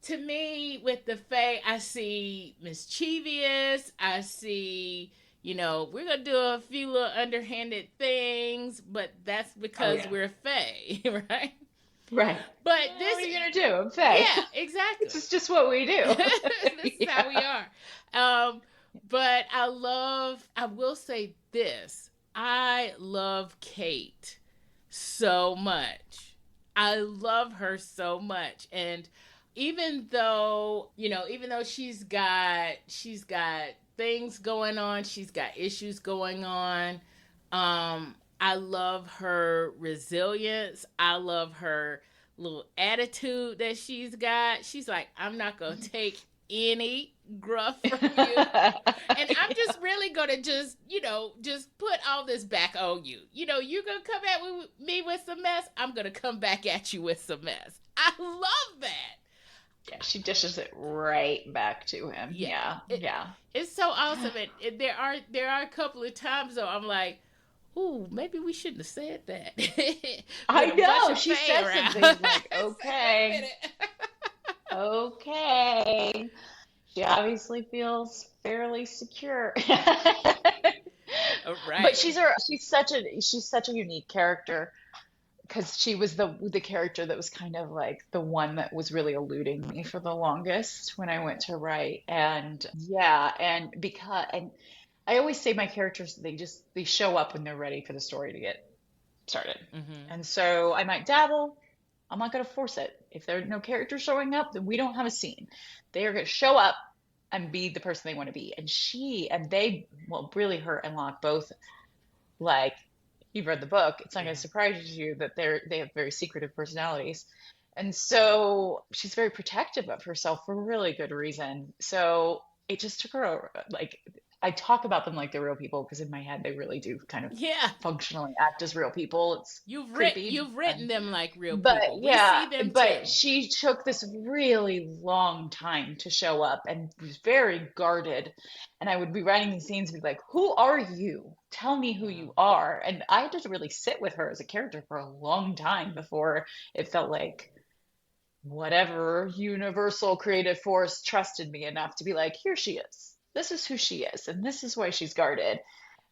to me, with the Fae, I see mischievous. I see, we're gonna do a few little underhanded things, but that's Oh because yeah. we're Fae, right? Right. But What are this, you gonna do? I'm Faye. yeah, This exactly. is just what we do. This is how we Yeah. are. But I will say this. I love Kate so much. I love her so much. And even though she's got things going on, she's got issues going on. I love her resilience. I love her little attitude that she's got. She's like, I'm not gonna take any gruff from you. And I'm just really gonna just put all this back on you. You're gonna come at me with some mess. I'm gonna come back at you with some mess. I love that. Yeah, she dishes it right back to him. Yeah, Yeah, yeah. it's so awesome. And there are a couple of times though I'm like, ooh, maybe we shouldn't have said that. I With a bunch know. of She Fae said around. something like, It's like, wait a okay, minute. okay. She obviously feels fairly secure. All But right. she's such a unique character because she was the character that was kind of like the one that was really eluding me for the longest when I went to write. And yeah, and I always say my characters they show up when they're ready for the story to get started. Mm-hmm. And so I might dabble. I'm not going to force it. If there are no characters showing up, then we don't have a scene. They are going to show up and be the person they want to be. And they, well, really, her and Locke both, like, you've read the book, it's not going to Yeah. surprise you that they have very secretive personalities. And so she's very protective of herself for really good reason. So it just took her, like, I talk about them like they're real people because in my head they really do kind of Yeah. functionally act as real people. It's creepy. You've written them like real But people. We yeah, see them but too. she took this really long time to show up and was very guarded. And I would be writing these scenes and be like, who are you? Tell me who Wow. you are. And I had to really sit with her as a character for a long time before it felt like whatever universal creative force trusted me enough to be like, here she is. This is who she is, and this is why she's guarded.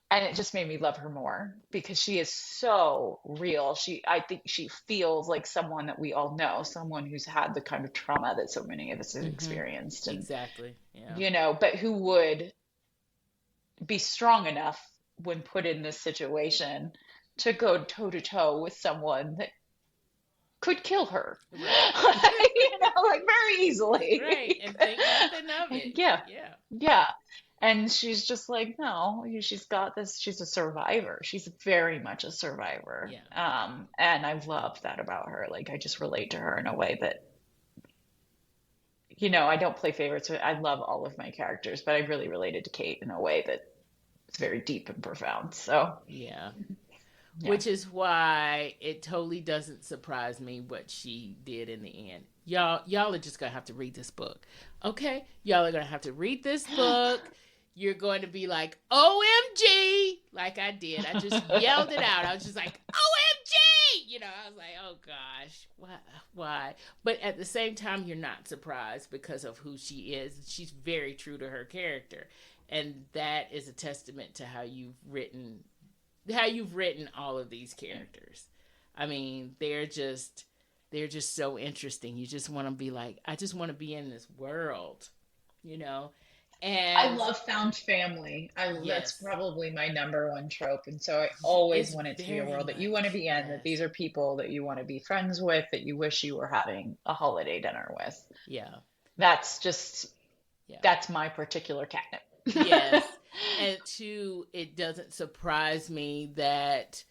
And it just made me love her more because she is so real. I think she feels like someone that we all know, someone who's had the kind of trauma that so many of us have Mm-hmm. experienced, and Exactly. Yeah. but who would be strong enough when put in this situation to go toe to toe with someone that could kill her, Right. like very Right. easily. And think nothing of And it. yeah, Yeah. yeah. And she's just like, no, she's got this. She's a survivor. She's very much a survivor. Yeah. And I love that about her. Like, I just relate to her in a way that, I don't play favorites. I love all of my characters, but I really related to Kate in a way that is very deep and profound. So, Yeah. yeah. Which is why it totally doesn't surprise me what she did in the end. Y'all are just gonna have to read this book. Okay? Y'all are gonna have to read this book. You're going to be like, OMG, like I did. I just yelled it out. I was just like, OMG! I was like, oh gosh, why? But at the same time, you're not surprised because of who she is. She's very true to her character. And that is a testament to how you've written all of these characters. I mean, they're just so interesting. You just want to be like, I just want to be in this world, you know? I And love found family. That's yes, probably my number one trope. And so I always it's want it to be a very world that you want to much, be in, that yes. these are people that you want to be friends with, that you wish you were having a holiday dinner with. Yeah, That's just, yeah. that's my particular catnip. Yes. And two, it doesn't surprise me that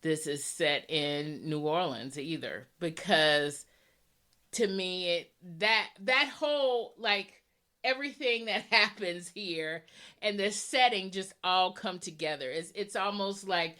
this is set in New Orleans either, because to me that whole, like, everything that happens here and the setting just all come together. It's almost like,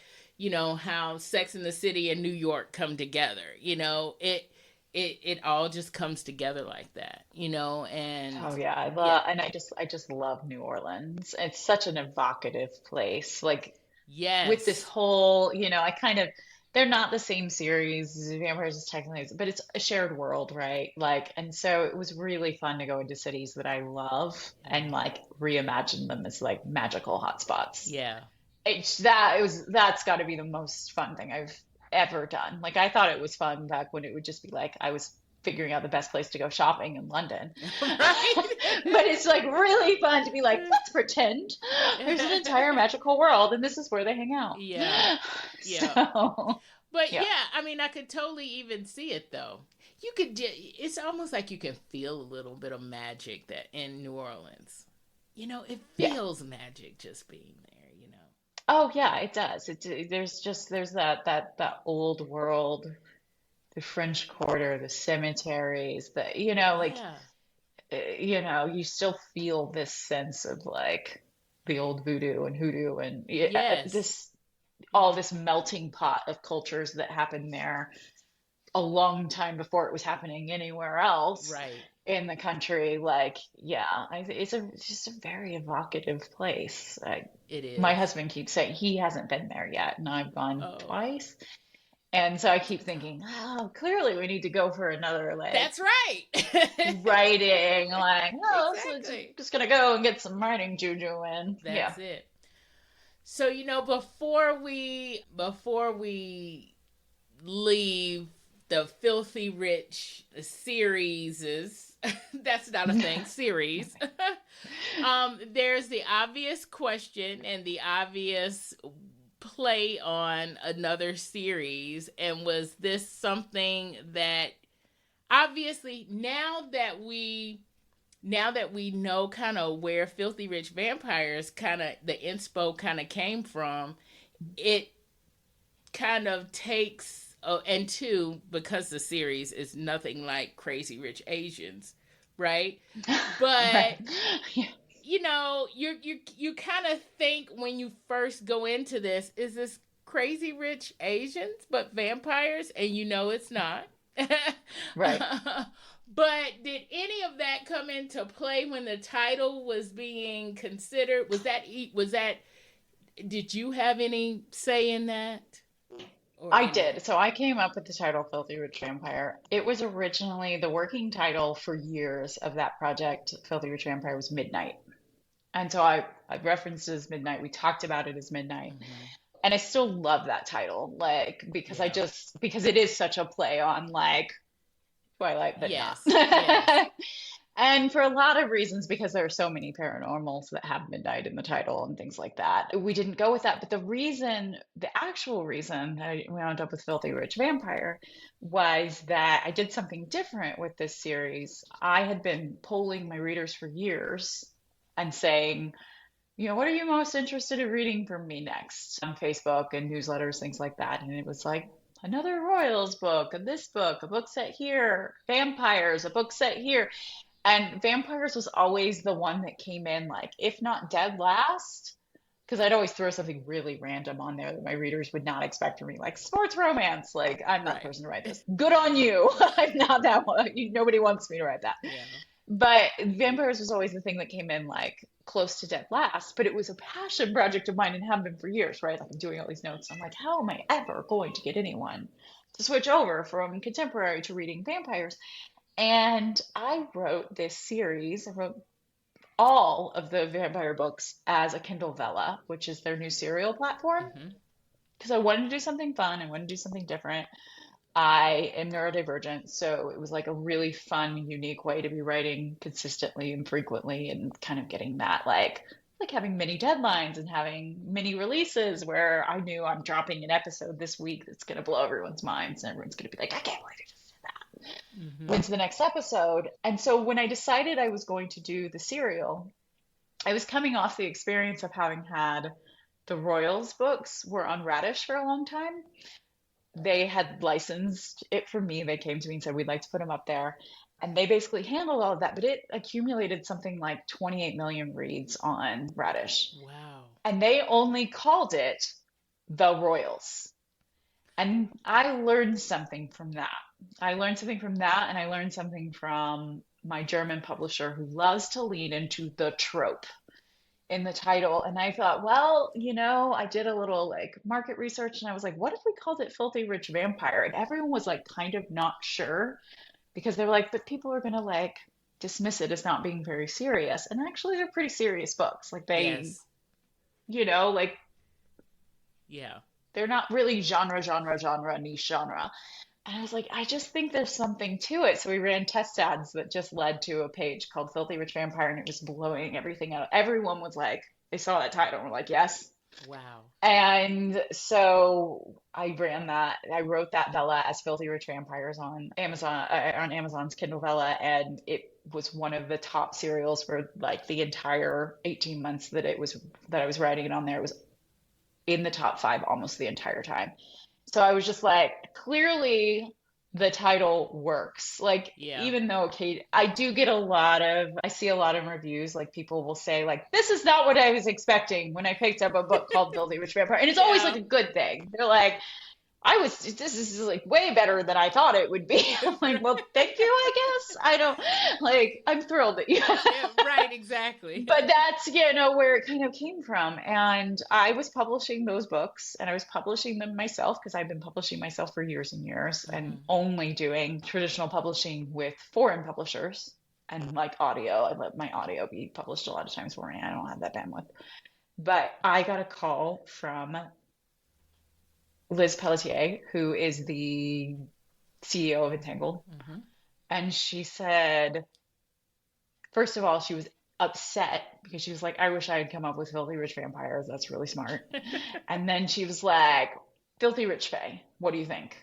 how Sex and the City and New York come together. It all just comes together like that, and Oh yeah, yeah. and I just love New Orleans. It's such an evocative place. Like with this Yes. whole, I kind of they're not the same series. Vampires is technically, but it's a shared world, right? Like, and so it was really fun to go into cities that I love and Mhm. like reimagine them as like magical hotspots. Yeah. That's got to be the most fun thing I've ever done. Like, I thought it was fun back when it would just be like I was figuring out the best place to go shopping in London. But it's like really fun to be like, Right. let's pretend there's an entire magical world and this is where they hang out. Yeah. Yeah. So, But yeah. yeah, I mean, I could totally even see it though. You could it's almost like you can feel a little bit of magic that in New Orleans. It Yeah. feels magic just being there. Oh yeah, it does. There's that old world, the French Quarter, the cemeteries, like Yeah. you still feel this sense of like the old voodoo and hoodoo and yeah, Yes. this all this melting pot of cultures that happened there a long time before it was happening anywhere else Right. in the country. Like, yeah, it's just a very evocative place. It My is. husband keeps saying he hasn't been there yet, and I've gone Oh. twice. And so I keep thinking, oh, clearly we need to go for another like That's right. writing, like, oh, so Exactly. just gonna go and get some writing juju in. Yeah. That's it. So, before we leave the Filthy Rich series, that's not a thing, series. There's the obvious question and the obvious play on another series. And was this something that obviously now that we know kind of where Filthy Rich Vampires kind of the inspo kind of came from, it kind of takes and two, because the series is nothing like Crazy Rich Asians, right? But Right. Yeah. you kind of think when you first go into this, is this Crazy Rich Asians but vampires? And it's not. Right. But did any of that come into play when the title was being considered? Was that did you have any say in that or I any? did. So I came up with the title Filthy Rich Vampire. It was originally the working title for years of that project. Filthy Rich Vampire was Midnight. And so I referenced it as Midnight. We talked about it as Midnight. Mhm. And I still love that title, like, Yeah. because it is such a play on like Twilight, but not. Yes. Yes. And for a lot of reasons, because there are so many paranormals that have midnight in the title and things like that, we didn't go with that. But the actual reason that I wound up with Filthy Rich Vampire was that I did something different with this series. I had been polling my readers for years and saying, what are you most interested in reading from me next on Facebook and newsletters, things like that. And it was like another Royals book, and this book, a book set here, vampires, a book set here. And vampires was always the one that came in like, if not dead last, because I'd always throw something really random on there that my readers would not expect from me, like sports romance. Like, I'm not the Right. person to write this. Good on you. I'm not that one. Nobody wants me to write that. Yeah. But vampires was always the thing that came in like close to dead last. But it was a passion project of mine and have been for years, right? Like, I'm doing all these notes. I'm like, how am I ever going to get anyone to switch over from contemporary to reading vampires? And I wrote this series. I wrote all of the vampire books as a Kindle Vella, which is their new serial platform, Mhm. because I wanted to do something fun. I wanted to do something different. I am neurodivergent, so it was like a really fun, unique way to be writing consistently and frequently and kind of getting that like having mini deadlines and having mini releases where I knew I'm dropping an episode this week that's going to blow everyone's minds and everyone's going to be like, I can't believe you just did that. Mhm. When's the next episode? And so when I decided I was going to do the serial, I was coming off the experience of having had the Royals books were on Radish for a long time. They had licensed it from me. They came to me and said, we'd like to put them up there. And they basically handled all of that, but it accumulated something like 28 million reads on Radish. Wow. And they only called it The Royals. And I learned something from that. I learned something from that, and I learned something from my German publisher who loves to lean into the trope in the title. And I thought, well, I did a little like market research and I was like, what if we called it Filthy Rich Vampire? And everyone was like kind of not sure because they're like, but people are gonna like dismiss it as not being very serious. And actually they're pretty serious books. Like Yes. like Yeah. they're not really genre, niche genre. And I was like, I just think there's something to it. So we ran test ads that just led to a page called Filthy Rich Vampire, and it was blowing everything out. Everyone was like, they saw that title and were like, yes. Wow. And so I ran that. I wrote that Bella as Filthy Rich Vampires on Amazon's Kindle Vella, and it was one of the top serials for like the entire 18 months that I was writing it on there. It was in the top 5 almost the entire time. So I was just like, clearly the title works. Like, Yeah. even though, okay, I see a lot of reviews, like people will say like, this is not what I was expecting when I picked up a book called Filthy Rich Vampire. And it's always like a good thing. They're like, this is like way better than I thought it would be. I'm like, well, thank you, I guess. I don't like, I'm thrilled that you. Yeah, right, exactly. But that's, where it kind of came from. And I was publishing those books and I was publishing them myself because I've been publishing myself for years and years and only doing traditional publishing with foreign publishers and like audio. I let my audio be published a lot of times for me. I don't have that bandwidth. But I got a call from Liz Pelletier, who is the CEO of Entangled. And she said, first of all, she was upset because she was like, I wish I had come up with Filthy Rich Vampires. That's really smart. And then she was like, Filthy Rich Fae, what do you think?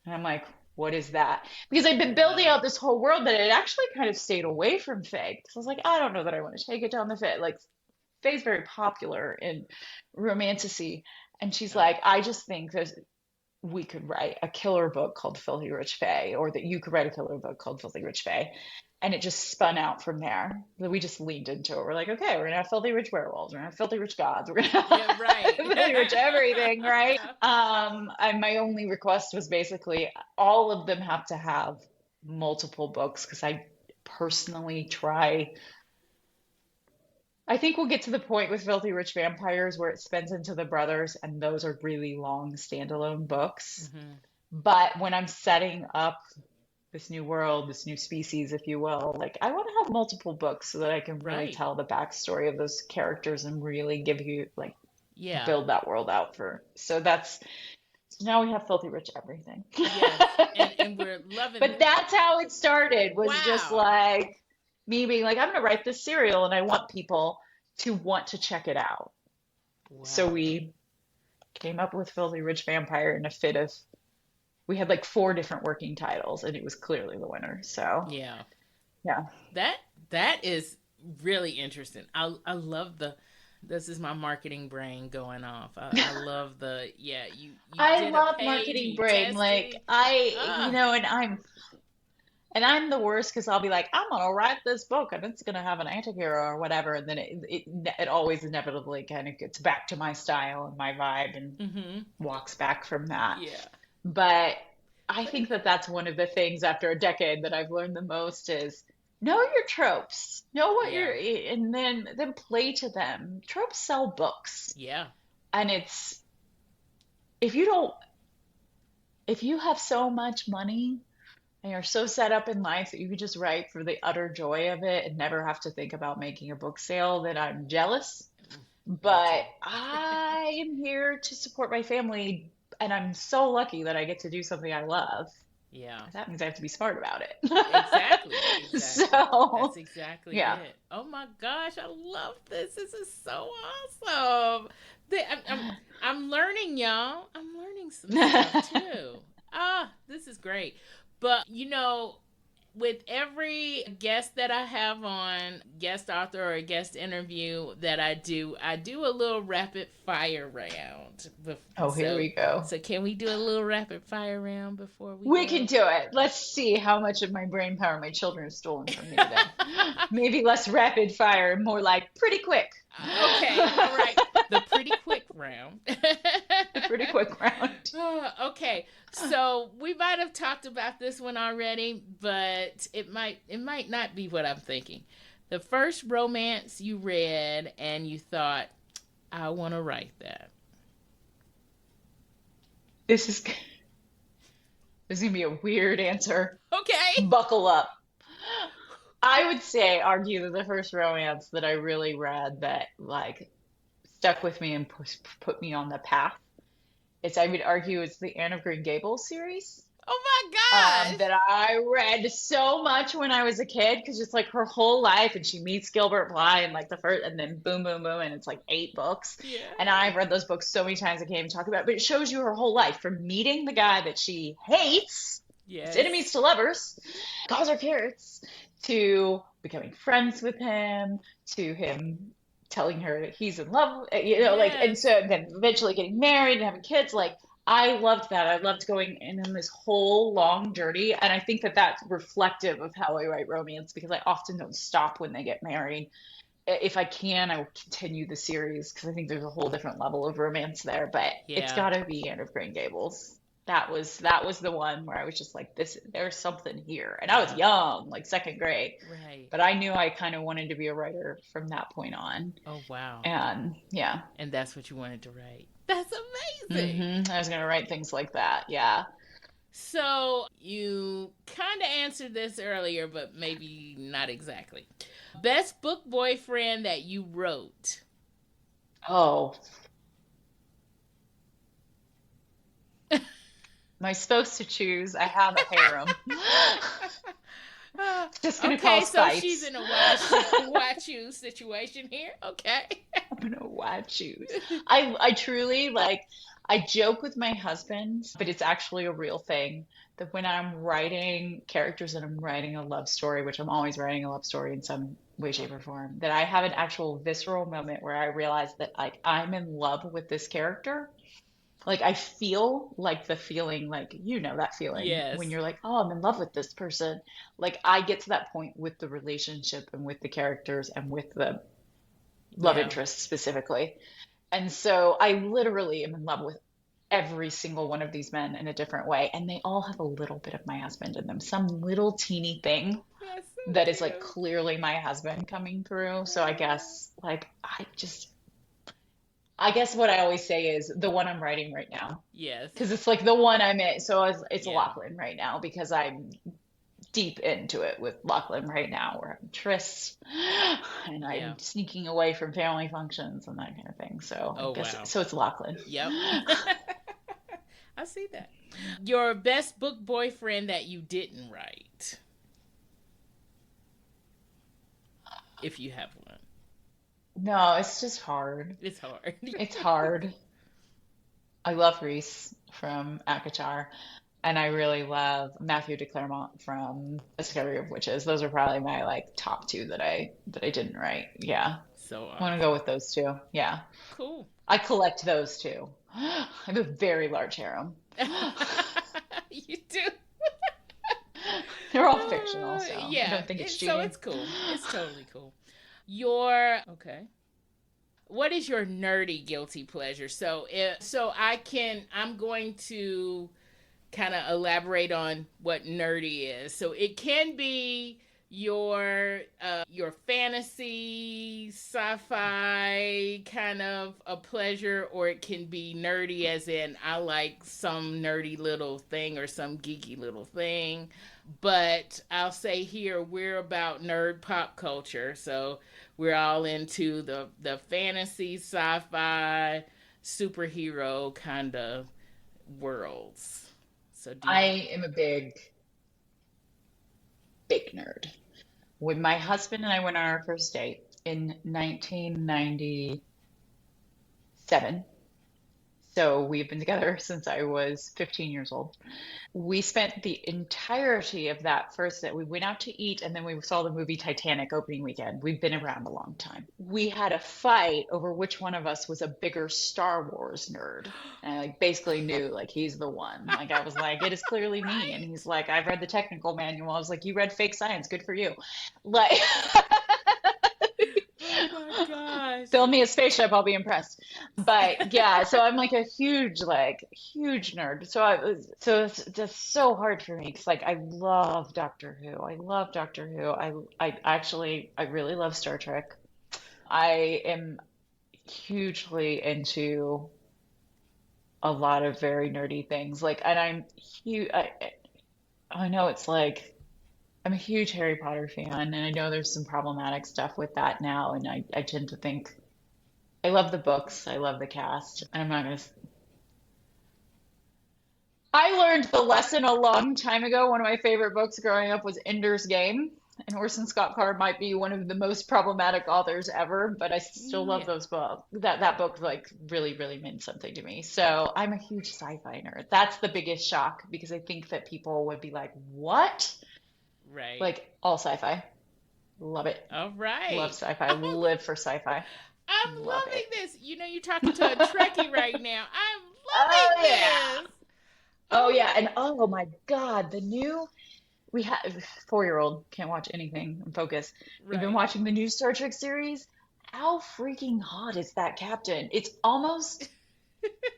And I'm like, what is that? Because I've been building out this whole world that it actually kind of stayed away from Fae. Because I was like, I don't know that I want to take it down the Fae. Like, Fae's very popular in romantasy. And she's like, I just think we could write a killer book called Filthy Rich Fae, or that you could write a killer book called Filthy Rich Fae. And it just spun out from there. We just leaned into it. We're like, okay, we're gonna have filthy rich werewolves, we're gonna have filthy rich gods, we're gonna have filthy rich everything, right? And my only request was basically all of them have to have multiple books because I personally I think we'll get to the point with Filthy Rich Vampires where it spins into the brothers, and those are really long standalone books. But when I'm setting up this new world, this new species, if you will, like I want to have multiple books so that I can really tell the backstory of those characters and really give you like build that world out so now we have Filthy Rich everything. Yes. And we're loving but it. That's how it started, was just like me being like, I'm going to write this serial and I want people to want to check it out. So we came up with Filthy Rich Vampire in a fit of, we had like 4 different working titles and it was clearly the winner. So yeah. That is really interesting. I love this is my marketing brain going off. I love I love marketing brain. Like and I'm the worst because I'll be like, I'm gonna write this book and it's gonna have an antihero or whatever, and then it always inevitably kind of gets back to my style and my vibe and walks back from that. Yeah. But I think that's one of the things after a decade that I've learned the most is know your tropes, know what and then play to them. Tropes sell books. Yeah. And it's if you have so much money and you're so set up in life that you could just write for the utter joy of it and never have to think about making a book sale, then I'm jealous. But I am here to support my family, and I'm so lucky that I get to do something I love. Yeah. That means I have to be smart about it. Exactly. So that's exactly it. Oh my gosh, I love this. This is so awesome. I'm learning, y'all. I'm learning some stuff too. This is great. But, with every guest that I have on, guest author or guest interview that I do a little rapid fire round. Here we go. So can we do a little rapid fire round before we can do it. Let's see how much of my brain power my children have stolen from me today. Maybe less rapid fire, more like pretty quick. Okay, all right. The pretty quick round. The pretty quick round. Okay, so we might have talked about this one already, but it might not be what I'm thinking. The first romance you read and you thought, I want to write that. This is gonna be a weird answer. Okay. Buckle up. I would say, argue that the first romance that I really read that like stuck with me and put me on the path I would argue it's the Anne of Green Gables series. Oh my gosh. That I read so much when I was a kid because it's like her whole life, and she meets Gilbert Blythe and like the first, and then boom, boom, boom, and it's like 8 books. Yeah. And I've read those books so many times I can't even talk about it, but it shows you her whole life from meeting the guy that she hates, Yes. enemies to lovers, calls her carrots, to becoming friends with him, to him telling her that he's in love, like, and so then eventually getting married and having kids. Like, I loved that. I loved going in on this whole long journey. And I think that that's reflective of how I write romance, because I often don't stop when they get married. If I can, I will continue the series because I think there's a whole different level of romance there. But it's Yeah. got to be Anne of Green Gables. That was the one where I was just like, there's something here. And I was young, like second grade. Right. But I knew I kind of wanted to be a writer from that point on. Oh, wow. And yeah. And that's what you wanted to write. That's amazing. I was going to write things like that. Yeah. So you kind of answered this earlier, but maybe not exactly. Best book boyfriend that you wrote? Oh. Am I supposed to choose? I have a harem. Just gonna call Okay, so spice. she's in a why choose situation here. Okay. I'm gonna why choose. I truly like. I joke with my husband, but it's actually a real thing, that when I'm writing characters and I'm writing a love story, which I'm always writing a love story in some way, shape, or form, that I have an actual visceral moment where I realize that like I'm in love with this character. Like I feel like the feeling, like, that feeling Yes. when you're like, oh, I'm in love with this person. Like I get to that point with the relationship and with the characters and with the love interest specifically. And so I literally am in love with every single one of these men in a different way. And they all have a little bit of my husband in them, some little teeny thing that is like clearly my husband coming through. So I guess like, I guess what I always say is the one I'm writing right now. Yes. Because it's like the one I'm in. So it's Lachlan right now, because I'm deep into it with Lachlan right now. We're having trysts and I'm sneaking away from family functions and that kind of thing. So so it's Lachlan. Yep. I see that. Your best book boyfriend that you didn't write, if you have one. No, it's just hard. It's hard. It's hard. I love Reese from Akachar. And I really love Matthew de Clermont from Discovery of Witches. Those are probably my like top two that I didn't write. Yeah. So I want to go with those two. Yeah. Cool. I collect those two. I have a very large harem. You do. They're all fictional, so I don't think it's cheating. So it's cool. It's totally cool. What is your nerdy guilty pleasure? I'm going to kind of elaborate on what nerdy is. So it can be your fantasy, sci-fi kind of a pleasure, or it can be nerdy as in I like some nerdy little thing or some geeky little thing. But I'll say here we're about nerd pop culture, so we're all into the fantasy, sci-fi, superhero kind of worlds. So I am a big nerd. When my husband and I went on our first date in 1997, so we've been together since I was 15 years old. We spent the entirety of that first day. We went out to eat and then we saw the movie Titanic opening weekend. We've been around a long time. We had a fight over which one of us was a bigger Star Wars nerd. And I like basically knew like he's the one. Like I was like, it is clearly me. And he's like, I've read the technical manual. I was like, you read fake science. Good for you. Like oh my Build me a spaceship, I'll be impressed. But yeah, so I'm like a huge nerd. So it's just so hard for me because like I love Doctor Who. I love Doctor Who. I really love Star Trek. I am hugely into a lot of very nerdy things. Like, and I'm huge. I know it's like I'm a huge Harry Potter fan, and I know there's some problematic stuff with that now. And I tend to think I love the books, I love the cast, and I'm not gonna. I learned the lesson a long time ago. One of my favorite books growing up was Ender's Game. And Orson Scott Card might be one of the most problematic authors ever, but I still love Yeah. those books. That book like really meant something to me. So I'm a huge sci-fi nerd. That's the biggest shock because I think that people would be like, "What?" Right. Like all sci-fi. Love it. All right. Love sci-fi. Live for sci-fi. I'm Love loving it. this. You know, you're talking to a Trekkie right now. I'm Oh loving yeah. this. Oh Oh yeah. my. And oh my God, the new we have 4-year-old can't watch anything and focus. We've been Right. watching the new Star Trek series. How freaking hot is that captain? It's almost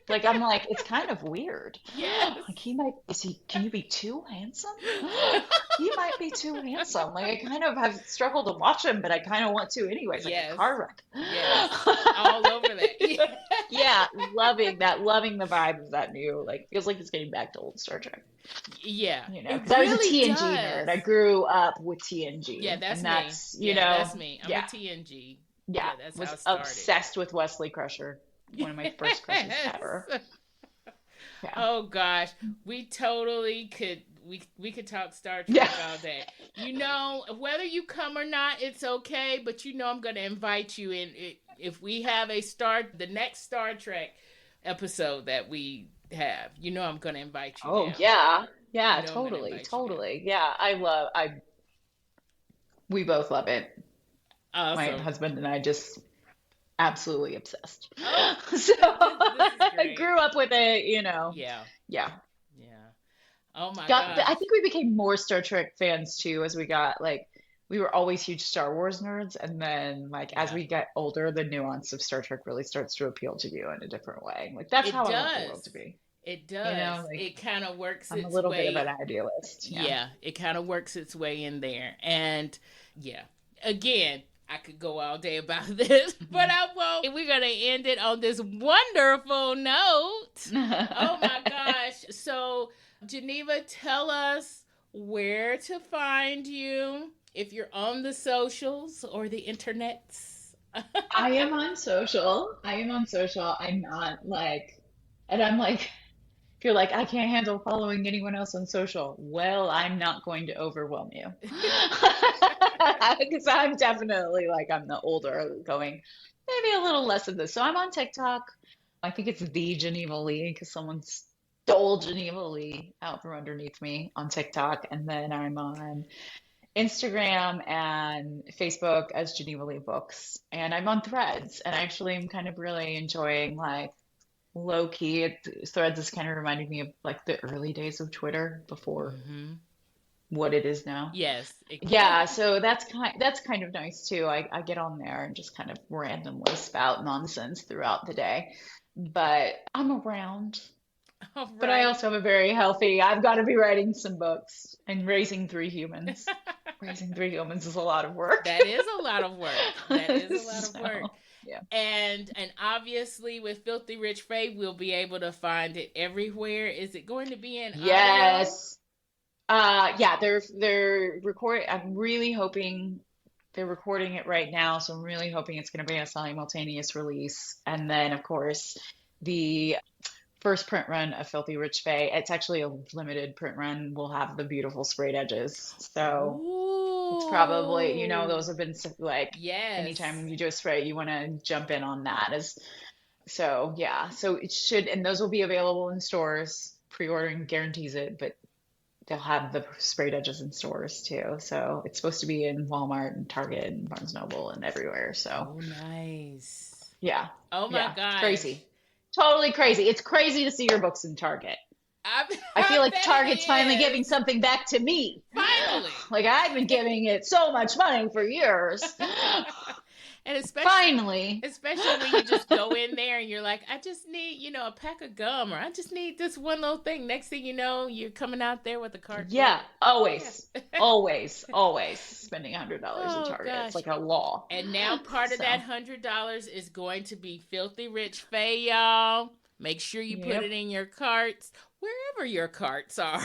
like I'm like, it's kind of weird. Yes. Like can you be too handsome? He might be too handsome. Like I kind of have struggled to watch him, but I kind of want to anyways, like a Yes. car wreck. Yes. All over that. Yeah, loving the vibe of that new, like feels like it's getting back to old Star Trek. Yeah. You know, It because I was a really TNG does. nerd. I grew up with TNG, Yeah, that's and me. that's, you Yeah, know, that's me. I'm a yeah, TNG. yeah, Yeah, that's how was it started. obsessed with Wesley Crusher. One of my first crushes ever. Yes. Yeah. Oh gosh, we totally could. We could talk Star Trek Yeah. all day. You know, whether you come or not, it's okay. But you know, I'm going to invite you in. If we have the next Star Trek episode that we have, you know, I'm going to invite you Oh down. yeah. Yeah, You know, I'm going to invite you down. totally. Yeah, we both love it. My Awesome. husband and I just absolutely obsessed. Oh, So this is I great. grew up with it, you know. Yeah, Yeah. yeah. Oh my I gosh. think we became more Star Trek fans too as we got like we were always huge Star Wars nerds, and then like as Yeah, we get older, the nuance of Star Trek really starts to appeal to you in a different way. Like that's it how I want the world does. to be. It You does. know, like It kind of works I'm a its little bit of an way. idealist. Yeah. Yeah, it kind of works its way in there. And yeah, again, I could go all day about this, but I won't. We're going to end it on this wonderful note. Oh my gosh. So, Geneva, tell us where to find you if you're on the socials or the internets. I am on social. I'm not like, and I'm like, if you're like, I can't handle following anyone else on social, well, I'm not going to overwhelm you. Because I'm definitely like, I'm the older going, maybe a little less of this. So I'm on TikTok. I think it's the Geneva Lee because someone stole Geneva Lee out from underneath me on TikTok. And then I'm on Instagram and Facebook as Geneva Lee Books. And I'm on Threads. And actually, I'm kind of really enjoying like low key. Threads is kind of reminding me of like the early days of Twitter before Hmm. what it is now. Yes. Yeah, so that's kind of nice too. I get on there and just kind of randomly spout nonsense throughout the day. But I'm around. All But I right. also have a very healthy, I've got to be writing some books and raising 3 humans. Raising 3 humans is a lot of work. That is a lot of work. That is a lot of work. So, yeah. And obviously with Filthy Rich Fae, we'll be able to find it everywhere. Is it going to be in audio? Yes. Yeah, they're recording. I'm really hoping they're recording it right now, so I'm really hoping it's going to be a simultaneous release. And then, of course, the first print run of Filthy Rich Fae, it's actually a limited print run, will have the beautiful sprayed edges. So it's probably, you know, Ooh. those have been like Yes. anytime you do a spray, you want to jump in on that. So yeah, so it should, and those will be available in stores. Pre-ordering guarantees it, but they'll have the sprayed edges in stores too. So it's supposed to be in Walmart and Target and Barnes Noble and everywhere. So Oh, nice. yeah, Oh my yeah, it's gosh. crazy. Totally crazy. It's crazy to see your books in Target. I feel I like bet Target's it finally is. giving something back to me. Finally. Like I've been giving it so much money for years. And Finally. especially when you just go in there and you're like, I just need, a pack of gum, or I just need this one little thing. Next thing you know, you're coming out there with a cart. Yeah, always, Yeah. always spending $100 at Oh Target. It's gosh. like a law. And now part of So, that $100 is going to be Filthy Rich Fae, y'all. Make sure you put it yep. in your carts, wherever your carts are,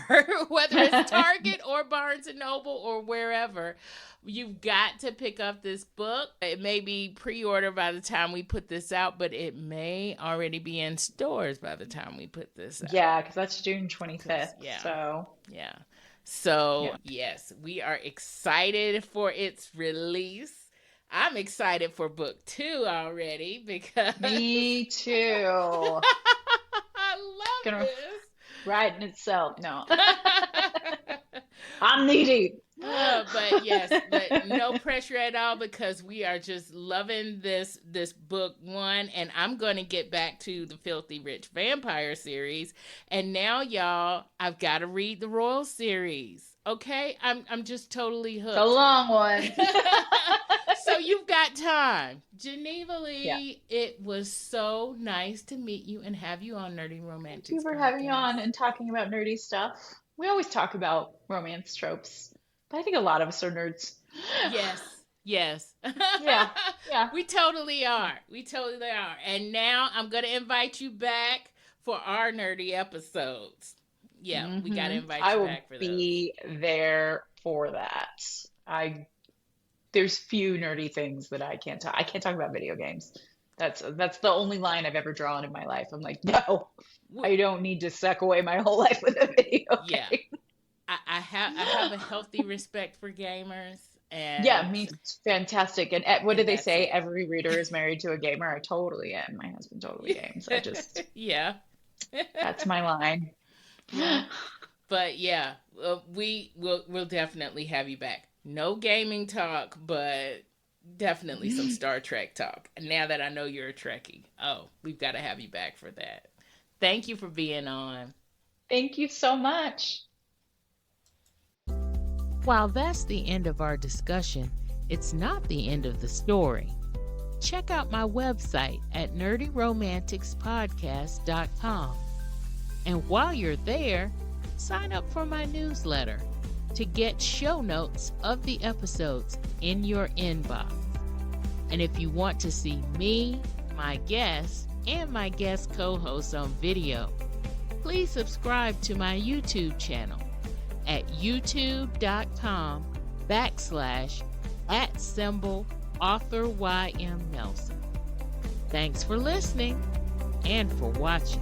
whether it's Target or Barnes and Noble or wherever. You've got to pick up this book. It may be pre-order by the time we put this out, but it may already be in stores by the time we put this out. Yeah, because that's June 25th. Yeah. So, Yeah. So, yeah. yes, we are excited for its release. I'm excited for book 2 already because Me too. I love Gonna this. ride in itself. No. I'm needy. But yes, but no pressure at all because we are just loving this book 1, and I'm going to get back to the Filthy Rich Vampire series. And now, y'all, I've got to read the Royal series. Okay, I'm just totally hooked. The long one. So you've got time. Geneva Lee, Yeah. it was so nice to meet you and have you on Nerdy Romantics. Thank you for having me on and talking about nerdy stuff. We always talk about romance tropes, but I think a lot of us are nerds. Yes. Yeah. We totally are. And now I'm going to invite you back for our nerdy episodes. Yeah, we got to invite you back for those. I will be there for that. There's few nerdy things that I can't talk. I can't talk about video games. That's the only line I've ever drawn in my life. I'm like, no, I don't need to suck away my whole life with a video game. I have a healthy respect for gamers. And yeah, me, it's fantastic. And what did they say? It. Every reader is married to a gamer. I totally am. My husband totally games. I just that's my line. Yeah. But yeah, we'll definitely have you back. No gaming talk, but definitely some Star Trek talk. Now that I know you're a Trekkie, we've got to have you back for that. Thank you for being on. Thank you so much. While that's the end of our discussion, it's not the end of the story. Check out my website at nerdyromanticspodcast.com. And while you're there, sign up for my newsletter to get show notes of the episodes in your inbox. And if you want to see me, my guests, and my guest co-hosts on video, please subscribe to my YouTube channel at youtube.com/author YM Nelson. Thanks for listening and for watching.